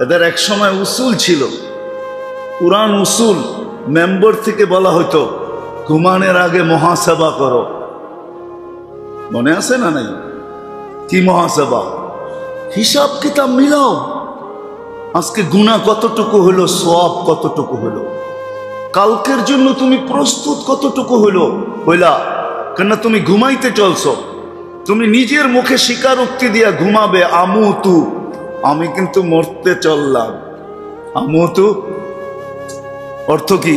এদের এক সময় উসুল ছিল, কুরআন উসুল, মেম্বার থেকে বলা হতো ঘুমানোর আগে মুহাসাবা করো। মনে আছে না? নাই? কি মুহাসাবা? হিসাব কিতাব মিলাও, আজকে গুনাহ কতটুকু হলো, সওয়াব কতটুকু হলো, কালকের জন্য তুমি প্রস্তুত কতটুকু হলো হইলা। কেন তুমি ঘুমাইতে চলছো, তুমি নিজের মুখে স্বীকারোক্তি দিয়া ঘুমাবে, আমুতু, আমি কিন্তু মরতে চললাম। আমুতু অর্থ কি?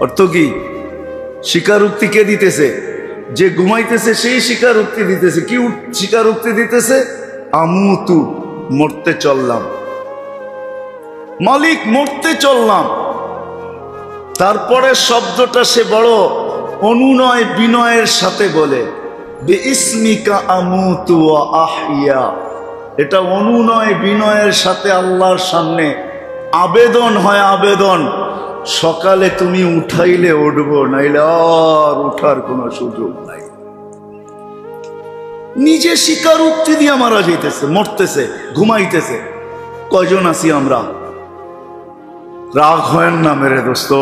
অর্থ কি? স্বীকারোক্তি কে দিতেছে? যে ঘুমাইতেছে সেই স্বীকারোক্তি দিতেছে। কি স্বীকারোক্তি দিতেছে? আমুতু, মরতে চললাম, মালিক মরতে চললাম। তারপরে শব্দটা সে বড় অনুনয় বিনয়ের সাথে বলে, বিইসমিকা আমুতু ওয়া আহইয়া। এটা অনুনয় বিনয়ের সাথে আল্লাহর সামনে আবেদন হয়, আবেদন। সকালে তুমি উঠাইলে উঠবো, নাইলে আর উঠার কোনো সুযোগ নাই। নিজে স্বীকারোক্তি দিয়ে মারা যাইতেছে, মরতেছে, ঘুমাইতেছে। কয়জন আছি আমরা? রাগ হয় না মেরে দোস্ত,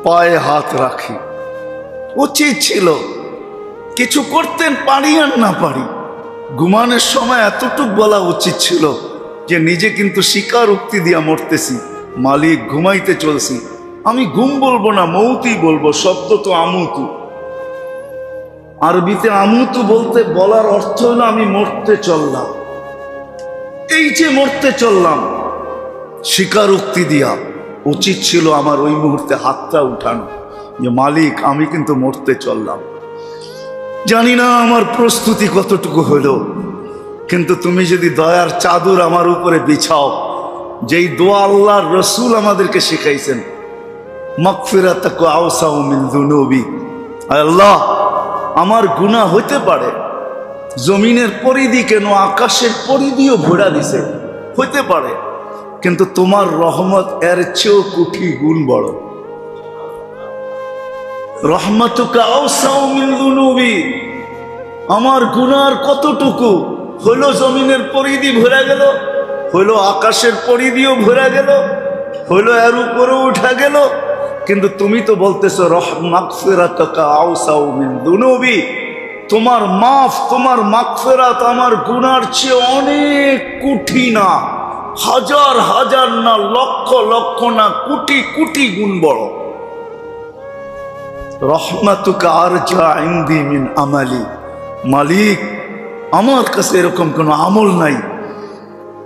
পায়ে হাত রাখি। উচিত ছিল কিছু করতেন, পারি আর না পারি, ঘুমানোর সময় এতটুক বলা উচিত ছিল যে নিজে কিন্তু স্বীকারোক্তি দিয়া মরতেছি, মালিক ঘুমাইতে চলছি। আমি ঘুম বলবো না, মৌতই বলবো। শব্দ তো আমুতু, আরবিতে আমুতু বলতে বলার অর্থ হলো আমি মরতে চললাম। এই যে মরতে চললাম, স্বীকারোক্তি দিয়া উচিত ছিল আমার ওই মুহূর্তে হাতটা উঠানো, যে মালিক আমি কিন্তু মরতে চললাম। জানি না আমার প্রস্তুতি কতটুকু হলো, কিন্তু তুমি যদি দয়ার চাদর আমার উপরে বিছাও, যেই দোয়া আল্লাহর রসুল আমাদেরকে শিখাইছেন, মাগফিরাতাকু আওসাউ মিন যুনুবি। আল্লাহ, আমার গুনাহ হইতে পারে জমিনের পরিধি কেন, আকাশের পরিধিও ভরা দিছে, হইতে পারে, কিন্তু তোমার রহমত এর চেয়েও কোটি গুণ বড়। রহমতুকা আওসাউ মিন যুনুবি। আমার গুনার কতটুকু হইলো, জমিনের পরিধি ভরা গেল, হইলো আকাশের পরিধিও ভরা গেল, হইলো এর উপরে উঠা গেল, কিন্তু তুমি তো বলতেছো মাগফিরাতুকা আওসাউ মিন যুনুবি। তোমার মাফ, তোমার মাগফিরাত আমার গুনার চেয়ে অনেক কঠিনা, হাজার হাজার না, লক্ষ লক্ষ না, কোটি কোটি গুণ বড়। রহমাতুকা আরজা ইনদি মিন আমালি, মালিক আমার কাছে এরকম কোনো আমল নাই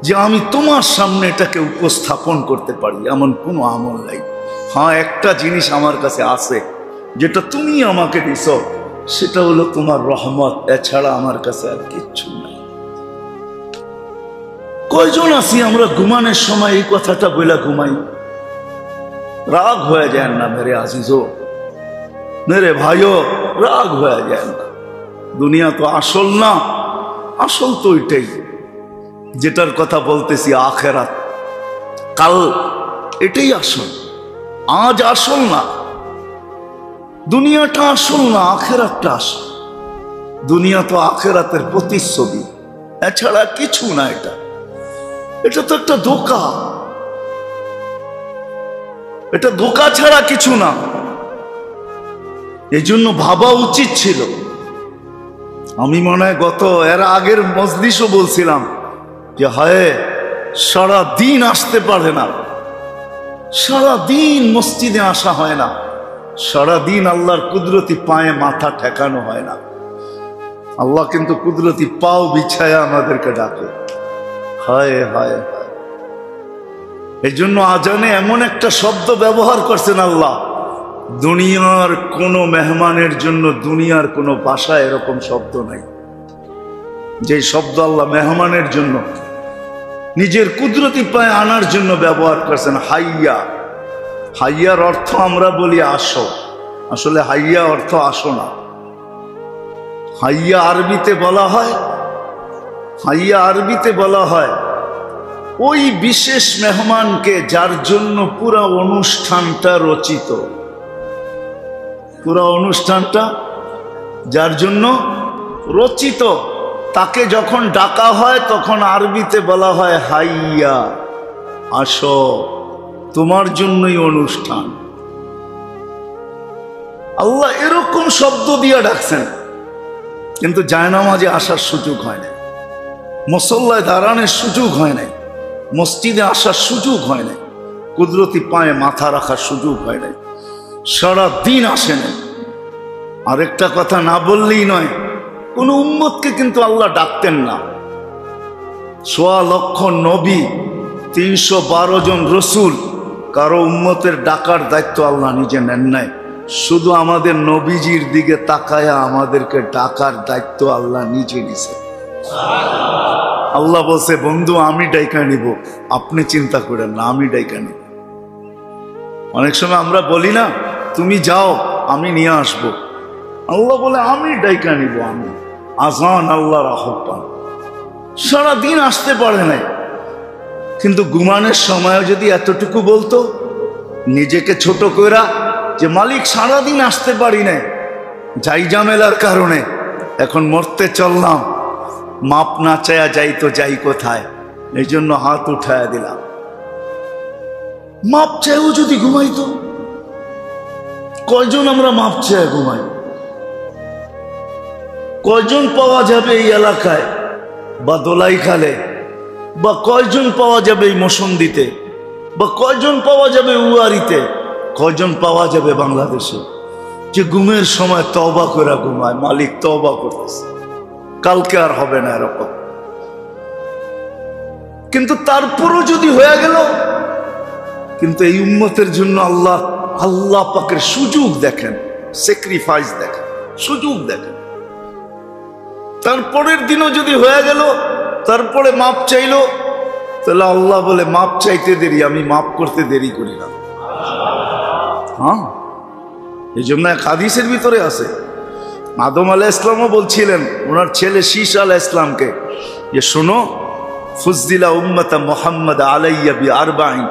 যে আমি তোমার সামনে এটাকে উপস্থাপন করতে পারি, এমন কোনো আমল নাই। হ্যাঁ, একটা জিনিস আমার কাছে আছে যেটা তুমি আমাকে দিছ, সেটা হলো তোমার রহমত, এছাড়া আমার কাছে আর কিচ্ছু নাই। কয়জন আছি আমরা ঘুমানোর সময় এই কথাটা বলে ঘুমাই? রাগ হয়ে যায় না মেরে আজিজো, মেরে ভাইও, রাগ হয়ে যায় না। দুনিয়া তো আসল না, আসল তো এটাই যেটার কথা বলতেছি, আখেরাত, কাল, এটাই আসল। আজ আসল না, দুনিয়াটা আসল না, আখেরাতটা আসল। দুনিয়া তো আখেরাতের প্রতিচ্ছবি, এছাড়া কিছু না। এটা তো একটা ধোঁকা, এটা ধোঁকা ছাড়া কিছু না। এই জন্য ভাবা উচিত ছিল। আমি মনে হয় গত এর আগের মজলিসও বলছিলাম যে হায়, সারা দিন আসতে পারে না, সারা দিন মসজিদে আসা হয় না, সারা দিন আল্লাহর কুদরতি পায়ে মাথা ঠেকানো হয় না। আল্লাহ কিন্তু কুদরতি পাও বিছায়া আমাদেরকে ডাকে। হায় হায় হায়। এই জন্য আজানে এমন একটা শব্দ ব্যবহার করছেন আল্লাহ, দুনিয়ার কোনো মেহমানের জন্য দুনিয়ার কোনো ভাষায় এরকম শব্দ নাই যে শব্দ আল্লাহ মেহমানের জন্য নিজের কুদরতি পায়ে আনার জন্য ব্যবহার করছেন। হাইয়া, হাইয়ার অর্থ আমরা বলি আসো, আসলে হাইয়া অর্থ আসো না। হাইয়া আরবিতে বলা হয়, হাইয়া আরবিতে বলা হয় ওই বিশেষ মেহমানকে যার জন্য পুরা অনুষ্ঠানটা রচিত, পুরা অনুষ্ঠানটা যার জন্য রচিত, তাকে যখন ডাকা হয় তখন আরবিতে বলা হয় হাইয়া, আসো, তোমার জন্যই অনুষ্ঠান। আল্লাহ এরকম শব্দ দিয়ে ডাকছেন, কিন্তু জায়নামাজে আসার সুযোগ হয় না, মুসল্লায় দাঁড়ানোর সুযোগ হয় নাই, মসজিদে আসার সুযোগ হয় নাই, কুদরতি পায়ে মাথা রাখার সুযোগ হয় নাই, সারা দিন আসে নাই। আরেকটা কথা না বললেই নয়, কোন উম্মতকে কিন্তু আল্লাহ ডাকতেন না। ১.৫ লক্ষ নবী, ৩১২ জন রসুল, কারো উম্মতের ডাকার দায়িত্ব আল্লাহ নিজে নেন নাই। শুধু আমাদের নবীজির দিকে তাকায়া আমাদেরকে ডাকার দায়িত্ব আল্লাহ নিজে নিছে। আল্লাহ বলছে, বন্ধু আমি ডাইকা নিব, আপনি চিন্তা করেন না, আমি ডাইকা নিব। অনেক সময় আমরা বলি না, তুমি যাও আমি নিয়ে আসব। আল্লাহ বলে আমি ডাইকা নিব, আমি আজান আল্লাহর আহ্বান। সারাদিন আসতে পারে নাই, কিন্তু ঘুমানোর সময় যদি এতটুকু বলতো নিজেকে ছোট কইরা যে মালিক সারাদিন আসতে পারি নাই, যাই ঝামেলার কারণে এখন মরতে চললাম, মাপ না চায়া যাই তো যাই কোথায়, এই জন্য হাত উঠায়া দিলাম। মাপ চাইও যদি ঘুমাইতো, কয়জন আমরা মাপ চায় ঘুমাই? কয়জন পাওয়া যাবে এই এলাকায় বা দোলাইখালে, বা কয়জন পাওয়া যাবে এই মসন্দিতে, বা কয়জন পাওয়া যাবে উয়ারিতে, কয়জন পাওয়া যাবে বাংলাদেশে যে ঘুমের সময় তওবা করে ঘুমায়, মালিক তওবা করতেছে, কালকে আর হবে না এরকম। কিন্তু তারপরও যদি হয়ে গেল, কিন্তু এই উম্মতের জন্য আল্লাহ পাকের সুযোগ দেখেন, স্যাক্রিফাইস দেখেন, সুযোগ দেখেন। তারপরের দিনও যদি হয়ে গেল, তারপরে মাপ চাইলো, তাহলে আল্লাহ বলে মাপ চাইতে দেরি, আমি মাপ করতে দেরি করি না। হ্যাঁ, এই জন্য এক হাদিসের ভিতরে আছে, আদম আলাইহিস ইসলামও বলছিলেন ওনার ছেলে শীশ আলাইহিস ইসলামকে যে শোনো, ফুজ্জিলা উম্মতা মুহাম্মদ আলাইয়া বিআরবাইন,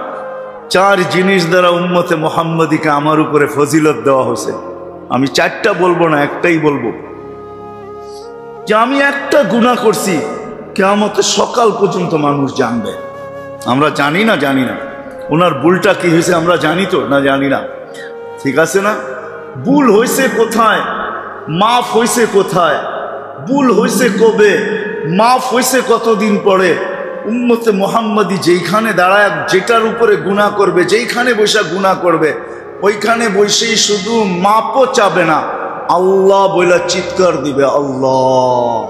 4 জিনিস দ্বারা উম্মতে মুহাম্মদীকে আমার উপরে ফজিলত দেওয়া হয়েছে। আমি 4টা বলবো না, একটাই বলবো, যে আমি একটা গুনাহ করছি কিয়ামতের সকাল পর্যন্ত মানুষ জানবে। আমরা জানি না, জানি না ওনার ভুলটা কি হয়েছে, আমরা জানি তো না, জানি না, ঠিক আছে না? ভুল হয়েছে কোথায়, মাফ হয়েছে কোথায়, ভুল হয়েছে কবে, মাফ হয়েছে কতদিন পরে, উম্মতে মুহাম্মাদি যেইখানে দাঁড়ায় যেটার উপরে গুনাহ করবে, যেইখানে বসে গুনাহ করবে, ওইখানে বসেই শুধু মাপও চাবে না, আল্লাহ বলে চিৎকার দিবে, আল্লাহ।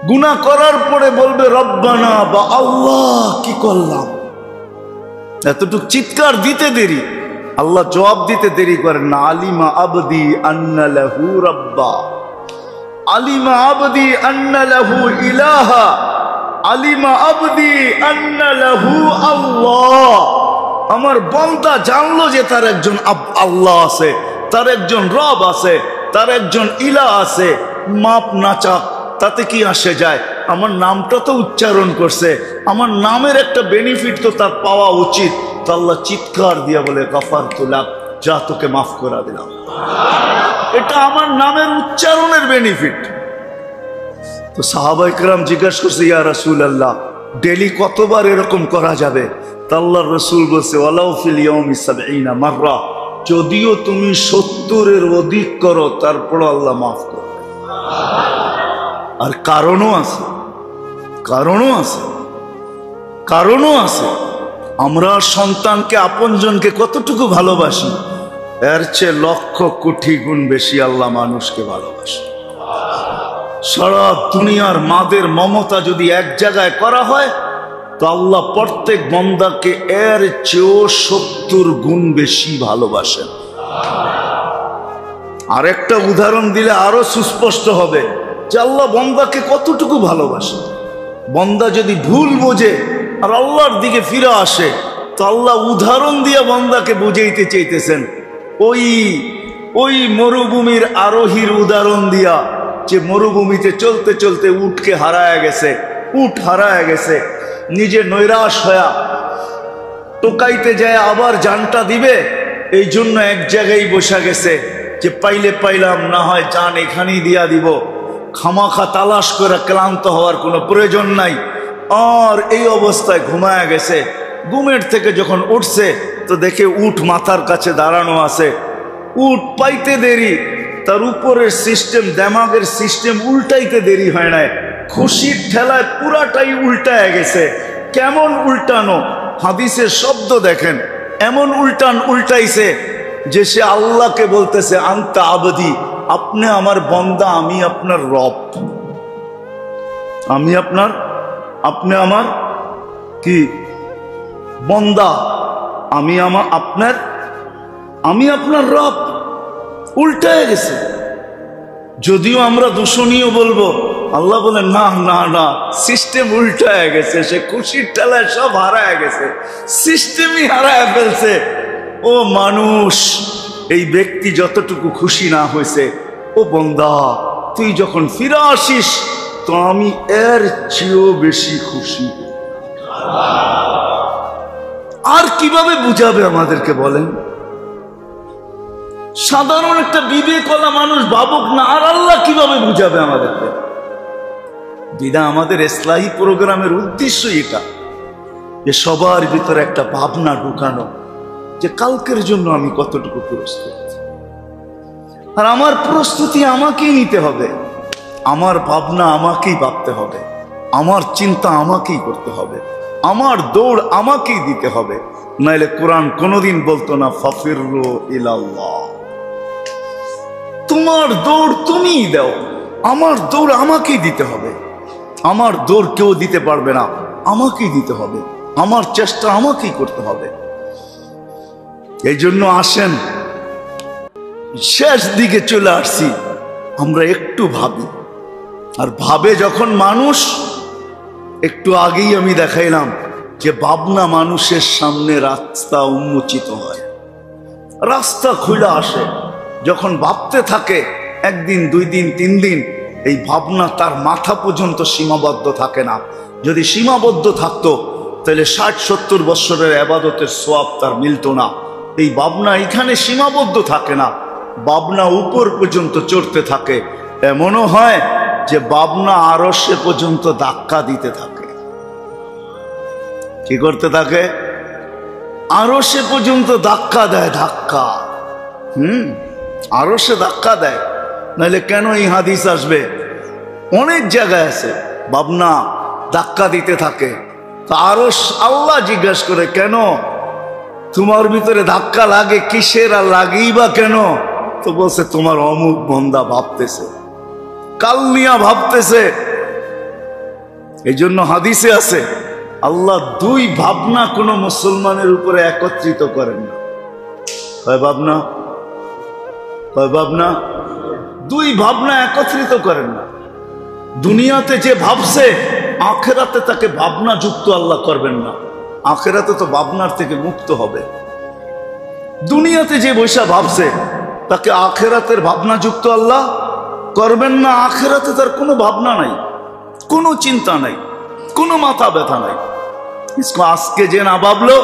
গুনাহ করার পরে বলবে রব্বানা বা আল্লাহ, কি করলাম। এতটুক চিৎকার দিতে দেরি, আল্লাহ জবাব দিতে দেরি করেন না। আলিমা আবদি আন্না লাহু রাব্বা, আলিমা আবদি আন্না লাহু ইলাহা, আলিমা আবদি আন্না লাহু আল্লাহ। আমার বান্দা জানলো যে তার একজন আল্লাহ আছে, তার একজন রব আছে, তার একজন ইলাহ আছে। মাপ না চাক তাতে কি আসে যায়, আমার নামটা তো উচ্চারণ করছে, আমার নামের একটা বেনিফিট তো তার পাওয়া উচিত। তো আল্লাহ চিৎকার দিয়া বলে গাফারতু লাক, যা তোকে মাফ করে দিলাম। এটা আমার নামের উচ্চারণের বেনিফিট। তো সাহাবায়ে কেরাম জিজ্ঞাসা করছে, ইয়া রাসূলুল্লাহ, ডেলি কতবার এরকম করা যাবে? তা আল্লাহর রাসূল বলছে, ওয়ালাউ ফিল ইয়াউমি ৭০ মাররা, যদিও তুমি ৭০-এর অধিক করো তারপর আল্লাহ মাফ করবে। আর কারণও আছে, কারণও আছে, কারণও আছে। আমরা সন্তানকে, আপনজনকে কতটুকু ভালোবাসি, এর চেয়ে লক্ষ কোটি গুণ বেশি আল্লাহ মানুষকে ভালোবাসে। সারা দুনিয়ার মাদের মমতা যদি এক জায়গায় করা হয়, তো আল্লাহ প্রত্যেক বান্দাকে এর চেয়েও ৭০ গুণ বেশি ভালোবাসেন। আরেকটা উদাহরণ দিলে আরো সুস্পষ্ট হবে যে আল্লাহ বান্দাকে কতটুকু ভালোবাসে। বান্দা যদি ভুল বোঝে আর আল্লাহর দিকে ফিরে আসে, তো আল্লাহ উদাহরণ দিয়ে বান্দাকে বুঝাইতে চাইতেছেন। ওই মরুভূমির আরোহীর উদাহরণ দিয়া, যে মরুভূমিতে চলতে চলতে উটকে হারায় গেছে, উট হারায় গেছে, নিজে নৈরাশ হয়া টোকাইতে যায় আবার জানটা দিবে, এই জন্য এক জায়গায় বসা গেছে যে পাইলে পাইলাম, না হয় জান এখানেই দিয়া দিব। খামাখা তালাশ করে ক্লান্ত হওয়ার কোনো প্রয়োজন নাই। আর এই অবস্থায় ঘুমায়া গেছে। ঘুমের থেকে যখন উঠছে তো দেখে উট মাথার কাছে দাঁড়ানো আছে। উট পাইতে দেরি, তার উপরের সিস্টেম, দেমাগের সিস্টেম উল্টাইতে দেরি হয় নাই, খুশির ঠেলায় পুরাটাই উল্টায় গেছে। কেমন উল্টানো, হাদিসের শব্দ দেখেন, এমন উল্টাইছে যে সে আল্লাহকে বলতেছে, আনতা আবদি, আপনি আমার বান্দা, আমি আপনার রব, আমি আপনি আমার কি বান্দা, আমি আপনার রব। উল্টায় গেছে। যদিও আমরা দূষণীয় বলবো, আল্লাহ বলে না না না, সিস্টেম উল্টায় গেছে। সে খুশির ঠেলায় সব হারায় গেছে, সিস্টেমই হারায় ফেলছে। ও মানুষ, এই ব্যক্তি যতটুকু খুশি না হয়েছে, ও বান্দা তুই যখন ফিরে আসিস তো আমি এর চেয়েও বেশি খুশি। আর কিভাবে বুঝাবে আমাদেরকে বলেন? সাধারণ একটা বিবেকওয়ালা মানুষ ভাবুক না, আর আল্লাহ কিভাবে বুঝাবে আমাদেরকে? বিদা আমাদের ইসলাহি প্রোগ্রামের উদ্দেশ্য এটা, যে সবার ভিতরে একটা ভাবনা ঢুকানো যে কালকের জন্য আমি কতটুকু প্রস্তুত। আর আমার প্রস্তুতি আমাকেই নিতে হবে, আমার ভাবনা আমাকেই ভাবতে হবে, আমার চিন্তা আমাকেই করতে হবে, আমার দৌড় আমাকেই দিতে হবে। নাইলে কোরআন কোনোদিন বলতো না ফাফিরু ইলাল্লাহ, তোমার দৌড় তুমিই দাও, আমার দৌড় আমাকেই দিতে হবে। আমার দৌড় কেউ দিতে পারবে না, আমাকেই দিতে হবে, আমার চেষ্টা আমাকেই করতে হবে। এই জন্য আসেন, শেষ দিকে চলে আসছি, আমরা একটু ভাবি। আর ভাবে যখন মানুষ, একটু আগেই আমি দেখাইলাম যে ভাবনা মানুষের সামনে রাস্তা উন্মোচিত হয়, রাস্তা খুলে আসে। যখন ভাবতে থাকে একদিন, 2 দিন, 3 দিন, এই ভাবনা তার মাথা পর্যন্ত সীমাবদ্ধ থাকে না। যদি সীমাবদ্ধ থাকতো তাহলে 60-70 বছরের ইবাদতের সওয়াব তার মিলতো না। এই ভাবনা এখানে সীমাবদ্ধ থাকে না, ভাবনা উপর পর্যন্ত চড়তে থাকে। এমনও হয় যে ভাবনা আরশে পর্যন্ত ধাক্কা দিতে থাকে। কি করতে থাকে? আরশে পর্যন্ত ধাক্কা দেয়, ধাক্কা। আরশে ধাক্কা দেয়। নাহলে কেন এই হাদিস আসবে? অনেক জায়গায় আছে ভাবনা ধাক্কা দিতে থাকে। তো আরো আল্লাহ জিজ্ঞাসা করে, কেন তোমার ভিতরে ধাক্কা লাগে কিসের, আর লাগেই বা কেন? তো বলছে, তোমার অমুক বন্দা ভাবতেছে, কাল নিয়া ভাবতেছে। এই জন্য হাদিসে আছে, আল্লাহ দুই ভাবনা কোনো মুসলমানের উপরে একত্রিত করেন না। কয় ভাবনা? কয় ভাবনা? দুই ভাবনা একত্রিত করেন না। দুনিয়াতে যে ভাবছে, আখেরাতে তাকে ভাবনা যুক্ত আল্লাহ করবেন না। আখেরাতে তো ভাবনার থেকে মুক্ত হবে। দুনিয়াতে যে বৈশা ভাবছে, তাকে আখেরাতের ভাবনা যুক্ত আল্লাহ করবেন না। আখেরাতে তার কোনো ভাবনা নাই, কোনো চিন্তা নাই, কোনো মাথা ব্যথা নাই। আজকে যে না ভাবলো,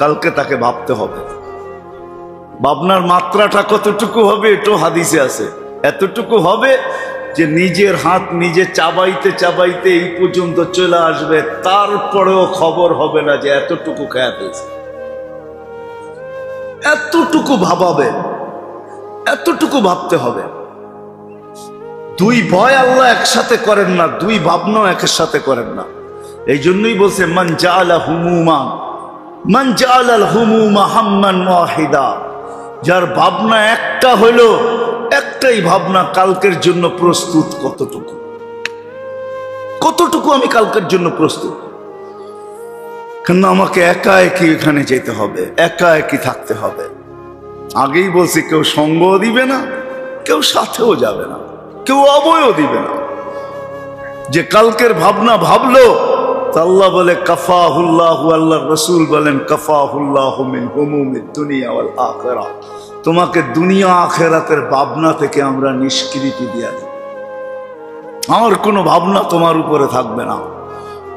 কালকে তাকে ভাবতে হবে। ভাবনার মাত্রাটা কতটুকু হবে এটাও হাদিসে আছে। এতটুকু হবে যে নিজের হাত নিজে চাবাইতে চাবাইতে এই পর্যন্ত চলে আসবে, তারপরেও খবর হবে না যে এতটুকু খেয়ে ফেলছে। এতটুকু ভাবাবে, এতটুকু ভাবতে হবে। দুই ভয় আল্লাহ একসাথে করেন না, দুই ভাবনাও একের সাথে করেন না। এই জন্যই বলছে, মান জাআলা হুমুমা, মান জাআলাল হুমুমা হাম্মান ওয়াহিদা। যার ভাবনা একটা হইল, একটাই ভাবনা, কালকের জন্য প্রস্তুত কতটুকু, কতটুকু আমি কালকের জন্য প্রস্তুত। কেন আমাকে একা একই এখানে যেতে হবে, একা একই থাকতে হবে। আগেই বলছি, কেউ সঙ্গও দিবে না, কেউ সাথেও যাবে না, কেউ অবয়ও দিবে না। যে কালকের ভাবনা ভাবলো, আল্লাহ বলে কাফাহুল্লাহু, আল্লাহর রাসূল বলেন কাফাহুল্লাহু মিন হুমুমিদ দুনিয়া ওয়াল আখিরাহ। তোমাকে দুনিয়া আখিরাতের ভাবনা থেকে আমরা নিষ্কৃতি দিয়া দিই। আমার কোনো ভাবনা তোমার উপরে থাকবে না,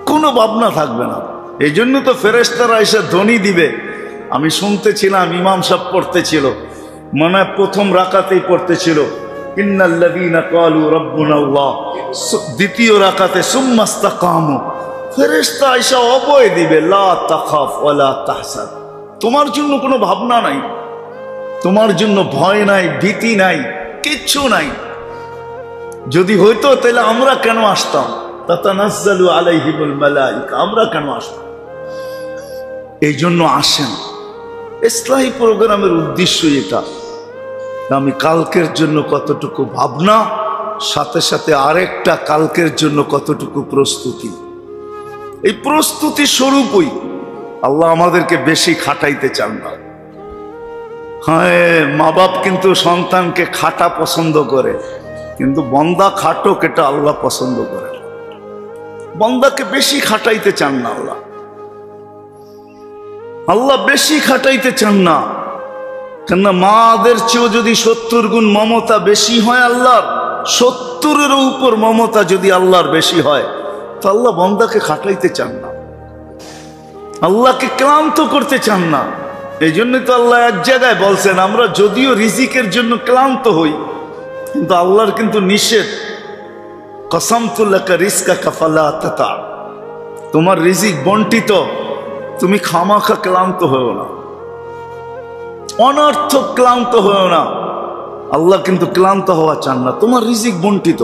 কোনো ভাবনা থাকবে না। এই জন্য তো ফেরেশতারা এসে ধ্বনি দিবে। আমি শুনতেছিলাম, ইমাম সাহেব পড়তেছিল, মনে হয় প্রথম রাকাতেই পড়তেছিল, ইন্নাল্লাযীনা ক্বালু রাব্বুনাল্লাহ। দ্বিতীয় রাকাতে সুম্মাস্তাকামু। ফেরেশতা এসে অভয় দিবে, লা তাখাফ ওয়ালা তাহজান। তোমার জন্য কোনো ভাবনা নাই, তোমার জন্য ভয় নাই, ভীতি নাই, কিচ্ছু নাই। যদি হইতো তাহলে আমরা কেন আসতাম? তাতানাজ্জালু আলাইহিমুল মালায়েকা, আমরা কেন আসতাম? এই জন্য আসেন। ইসলাহি প্রোগ্রামের উদ্দেশ্যই এটা। আমি কালকের জন্য কতটুকু ভাবনা, সাথে সাথে আরেকটা কালকের জন্য কতটুকু প্রস্তুতি। এই প্রস্তুতি স্বরূপই আল্লাহ আমাদেরকে বেশি খাটাইতে চান না। হ্যাঁ, মা বাপ কিন্তু সন্তানকে খাটা পছন্দ করে, কিন্তু বন্দা খাটুক এটা আল্লাহ পছন্দ করে। বন্দাকে বেশি খাটাইতে চান না আল্লাহ। আল্লাহ বেশি খাটাইতে চান না। কেননা মাদের চেয়েও যদি 70 গুণ মমতা বেশি হয় আল্লাহর, 70-এর উপর মমতা যদি আল্লাহর বেশি হয়, তো আল্লাহ বন্দাকে খাটাইতে চান না, আল্লাহকে ক্লান্ত করতে চান না। এই জন্য তো আল্লাহ এক জায়গায় বলছেন, আমরা যদিও রিজিকের জন্য ক্লান্ত হই, কিন্তু আল্লাহর কিন্তু নিষেধ, কসমতু লাকা রিজকাকা ফালা তাতা। তোমার রিজিক বন্টিত, তুমি খামাখা ক্লান্ত হও না, অনর্থক ক্লান্ত হও না। আল্লাহ কিন্তু ক্লান্ত হওয়া চান না। তোমার রিজিক বন্টিত,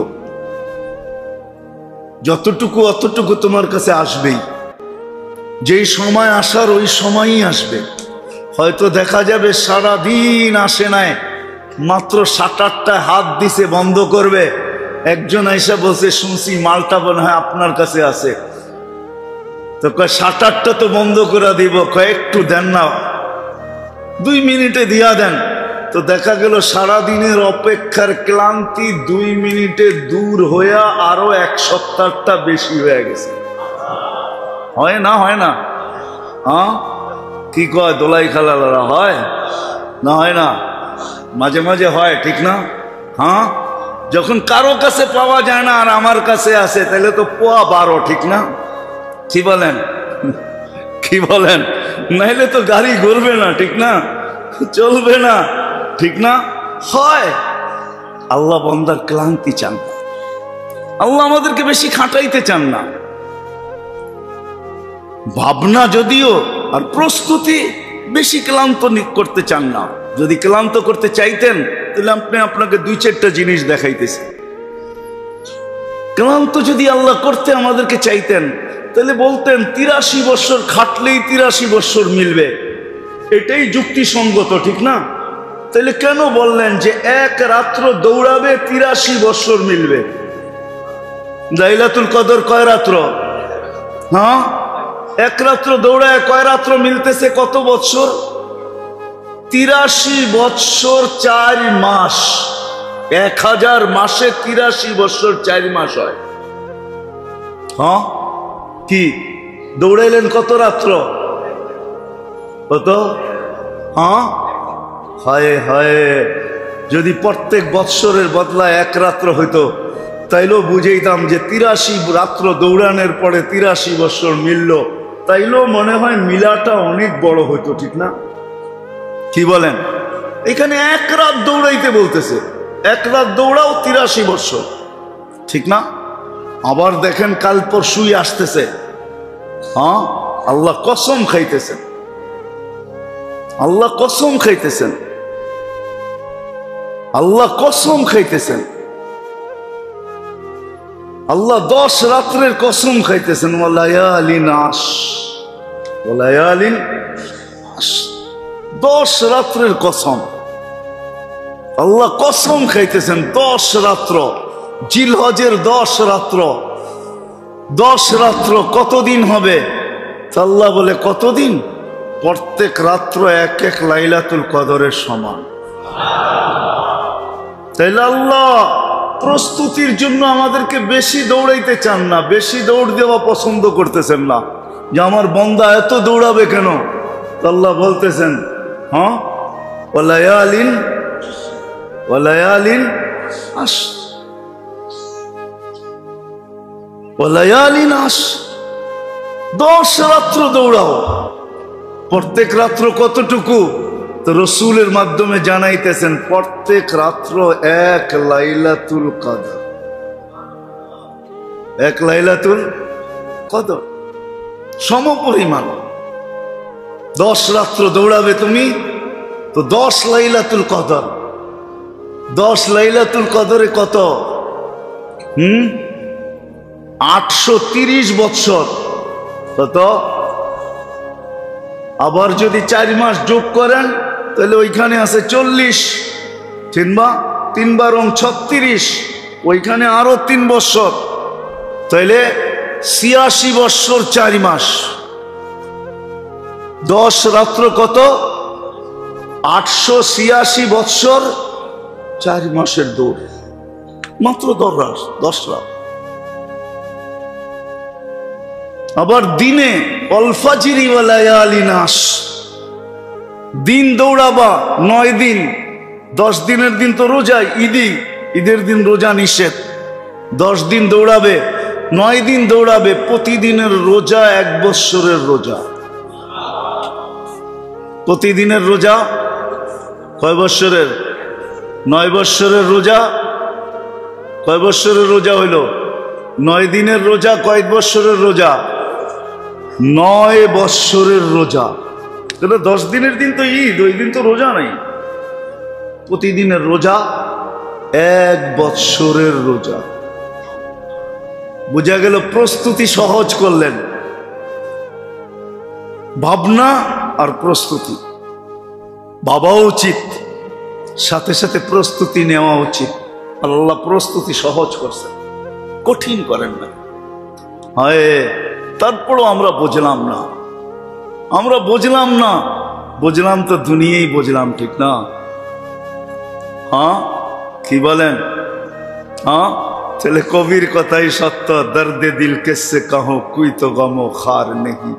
যতটুকু অতটুকু তোমার কাছে আসবেই। যেই সময় আসার ওই সময়ই আসবে। হয়তো দেখা যাবে সারাদিন আসে নাই, মাত্র 7-8টায় হাত দিছে বন্ধ করবে, একজন এসে বলছে শুনছি মালটা মনে হয় আপনার কাছে আছে। তো কয় 7-8টা তো বন্ধ করে দিব, কয়েকটু দেন না, 2 মিনিটে দিয়া দেন। তো দেখা গেল সারাদিনের অপেক্ষার ক্লান্তি 2 মিনিটে দূর হইয়া আরো 1 সপ্তাহটা বেশি হয়ে গেছে। হয় না? হয় না? হ্যাঁ, কি কয় দোলাই খালালারা? হয় না? হয় না? মাঝে মাঝে হয়, ঠিক না? হ্যাঁ, যখন কারো কাছে পাওয়া যায় না আর আমার কাছে আছে, তাহলে তো পোয়া 12, ঠিক না? কি বলেন? কি বলেন? নাইলে তো গাড়ি ঘুরবে না, ঠিক না? চলবে না, ঠিক না? হয়। আল্লাহ বান্দার ক্লান্তি চান না, আল্লাহ আমাদেরকে বেশি খাটাইতে চান না। ভাবনা যদিও, আর প্রস্তুতি বেশি ক্লান্ত করতে চান না। যদি ক্লান্ত করতে চাইতেন তাহলে আপনাকে 2-4টা জিনিস দেখাইতেছি। ক্লান্ত যদি আল্লাহ করতে আমাদেরকে চাইতেন, তাহলে বলতেন 83 বছর খাটলেই 83 বছর মিলবে, এটাই যুক্তিসঙ্গত, ঠিক না? তাহলে কেন বললেন যে এক রাত্র দৌড়াবে 83 বছর মিলবে? লাইলাতুল কদর কয় রাত্র? হ্যাঁ, এক রাত্র দৌড়ায় কয় রাত্র মিলতেছে? কত বছর? 83 বছর 4 মাস। 1000 মাসে 83 বছর 4 মাস হয়। হ্যাঁ, কি দৌড়াইলেন কত রাত্র? কত? হ্যাঁ, হায় হায়, যদি প্রত্যেক বৎসরের বদলা এক রাত্র হইতো তাইলেও বুঝাইতাম যে 83 রাত্র দৌড়ানোর পরে 83 বছর মিলল, তাইলেও মনে হয় মিলাটা অনেক বড় হইতো, ঠিক না? কি বলেন? এখানে এক রাত দৌড়াইতে বলতেছে, এক রাত দৌড়াও 83 বছর, ঠিক না? আবার দেখেন কাল পরশুই আসতেছে। হ্যাঁ, আল্লাহ কসম খাইতেছেন, আল্লাহ কসম খাইতেছেন, আল্লাহ কসম খাইতেছেন, আল্লাহ 10 রাত্রের কসম খাইতেছেন। ওয়ালায়ালিন আশ, ওয়ালায়ালিন আশ, 10 রাত্রের কসম আল্লাহ কসম খাইতেছেন। 10 রাত্র, জিলহজের 10 রাত্র। 10 রাত্র কতদিন হবে? আল্লাহ বলে কতদিন? প্রত্যেক রাত্র এক এক লাইলাতুল কদরের সমান। তাইলে আল্লাহ প্রস্তুতির জন্য আমাদেরকে বেশি দৌড়াইতে চান না, বেশি দৌড় দেওয়া পছন্দ করতেছেন না, যে আমার বন্দা এত দৌড়াবে কেন? আল্লাহ বলতেছেন, হ্যাঁ, ওয়ালায়ালিন, ওয়ালায়ালিন আশ, ওয়ালায়ালিন আশ, 10 রাত্র দৌড়াও। প্রত্যেক রাত্র কতটুকু? তো রসুলের মাধ্যমে জানাইতেছেন প্রত্যেক রাত্র এক লাইলাতুল কদর, এক লাইলাতুল কদর সমপরিমাণ। 10 রাত্র দৌড়াবে তুমি, তো 10 লাইলাতুল কদর। 10 লাইলাতুল কদরে কত? 830 বৎসর। কত? আবার যদি 4 মাস যোগ করেন তাহলে ওইখানে আছে 40, 3 বার 36, ওইখানে আরো 3 বৎসর, তাইলে 86 বৎসর 4 মাস। 10 রাত্র কত? 886 বৎসর 4 মাসের দৌড়, মাত্র 10 রাত। আবার দিনে অলফাজিরি ওয়া লায়ালিন আশ, দিন দৌড়াবা 9 দিন। 10 দিনের দিন তো রোজা, ঈদের দিন রোজা নিষেধ। 10 দিন দৌড়াবে, 9 দিন দৌড়াবে, প্রতিদিনের রোজা 1 বৎসরের রোজা। প্রতিদিনের রোজা কয় বৎসরের? 9 বৎসরের রোজা। কয় বৎসরের রোজা হইল? 9 দিনের রোজা। কয় বৎসরের রোজা? 9 বৎসরের রোজা। তাহলে 10 দিনের দিন তো ঈদ, ওই দিন তো রোজা নাই। প্রতিদিনের রোজা 1 বৎসরের রোজা। বোঝা গেল প্রস্তুতি সহজ করলেন। ভাবনা আর প্রস্তুতি ভাবাও উচিত, সাথে সাথে প্রস্তুতি নেওয়া উচিত। আল্লাহ প্রস্তুতি সহজ করছেন, কঠিন করেন না। হয় তারপরও আমরা বুঝলাম না, আমরা বুঝলাম না। বুঝলাম তো দুনিয়াই বুঝলাম, ঠিক না? হ্যাঁ, কি বলেন? হ্যাঁ, চলে কবির কথাই সত্য। দর্দে দিল কিসসে কাহো, কুই তো গমো খার নেহি,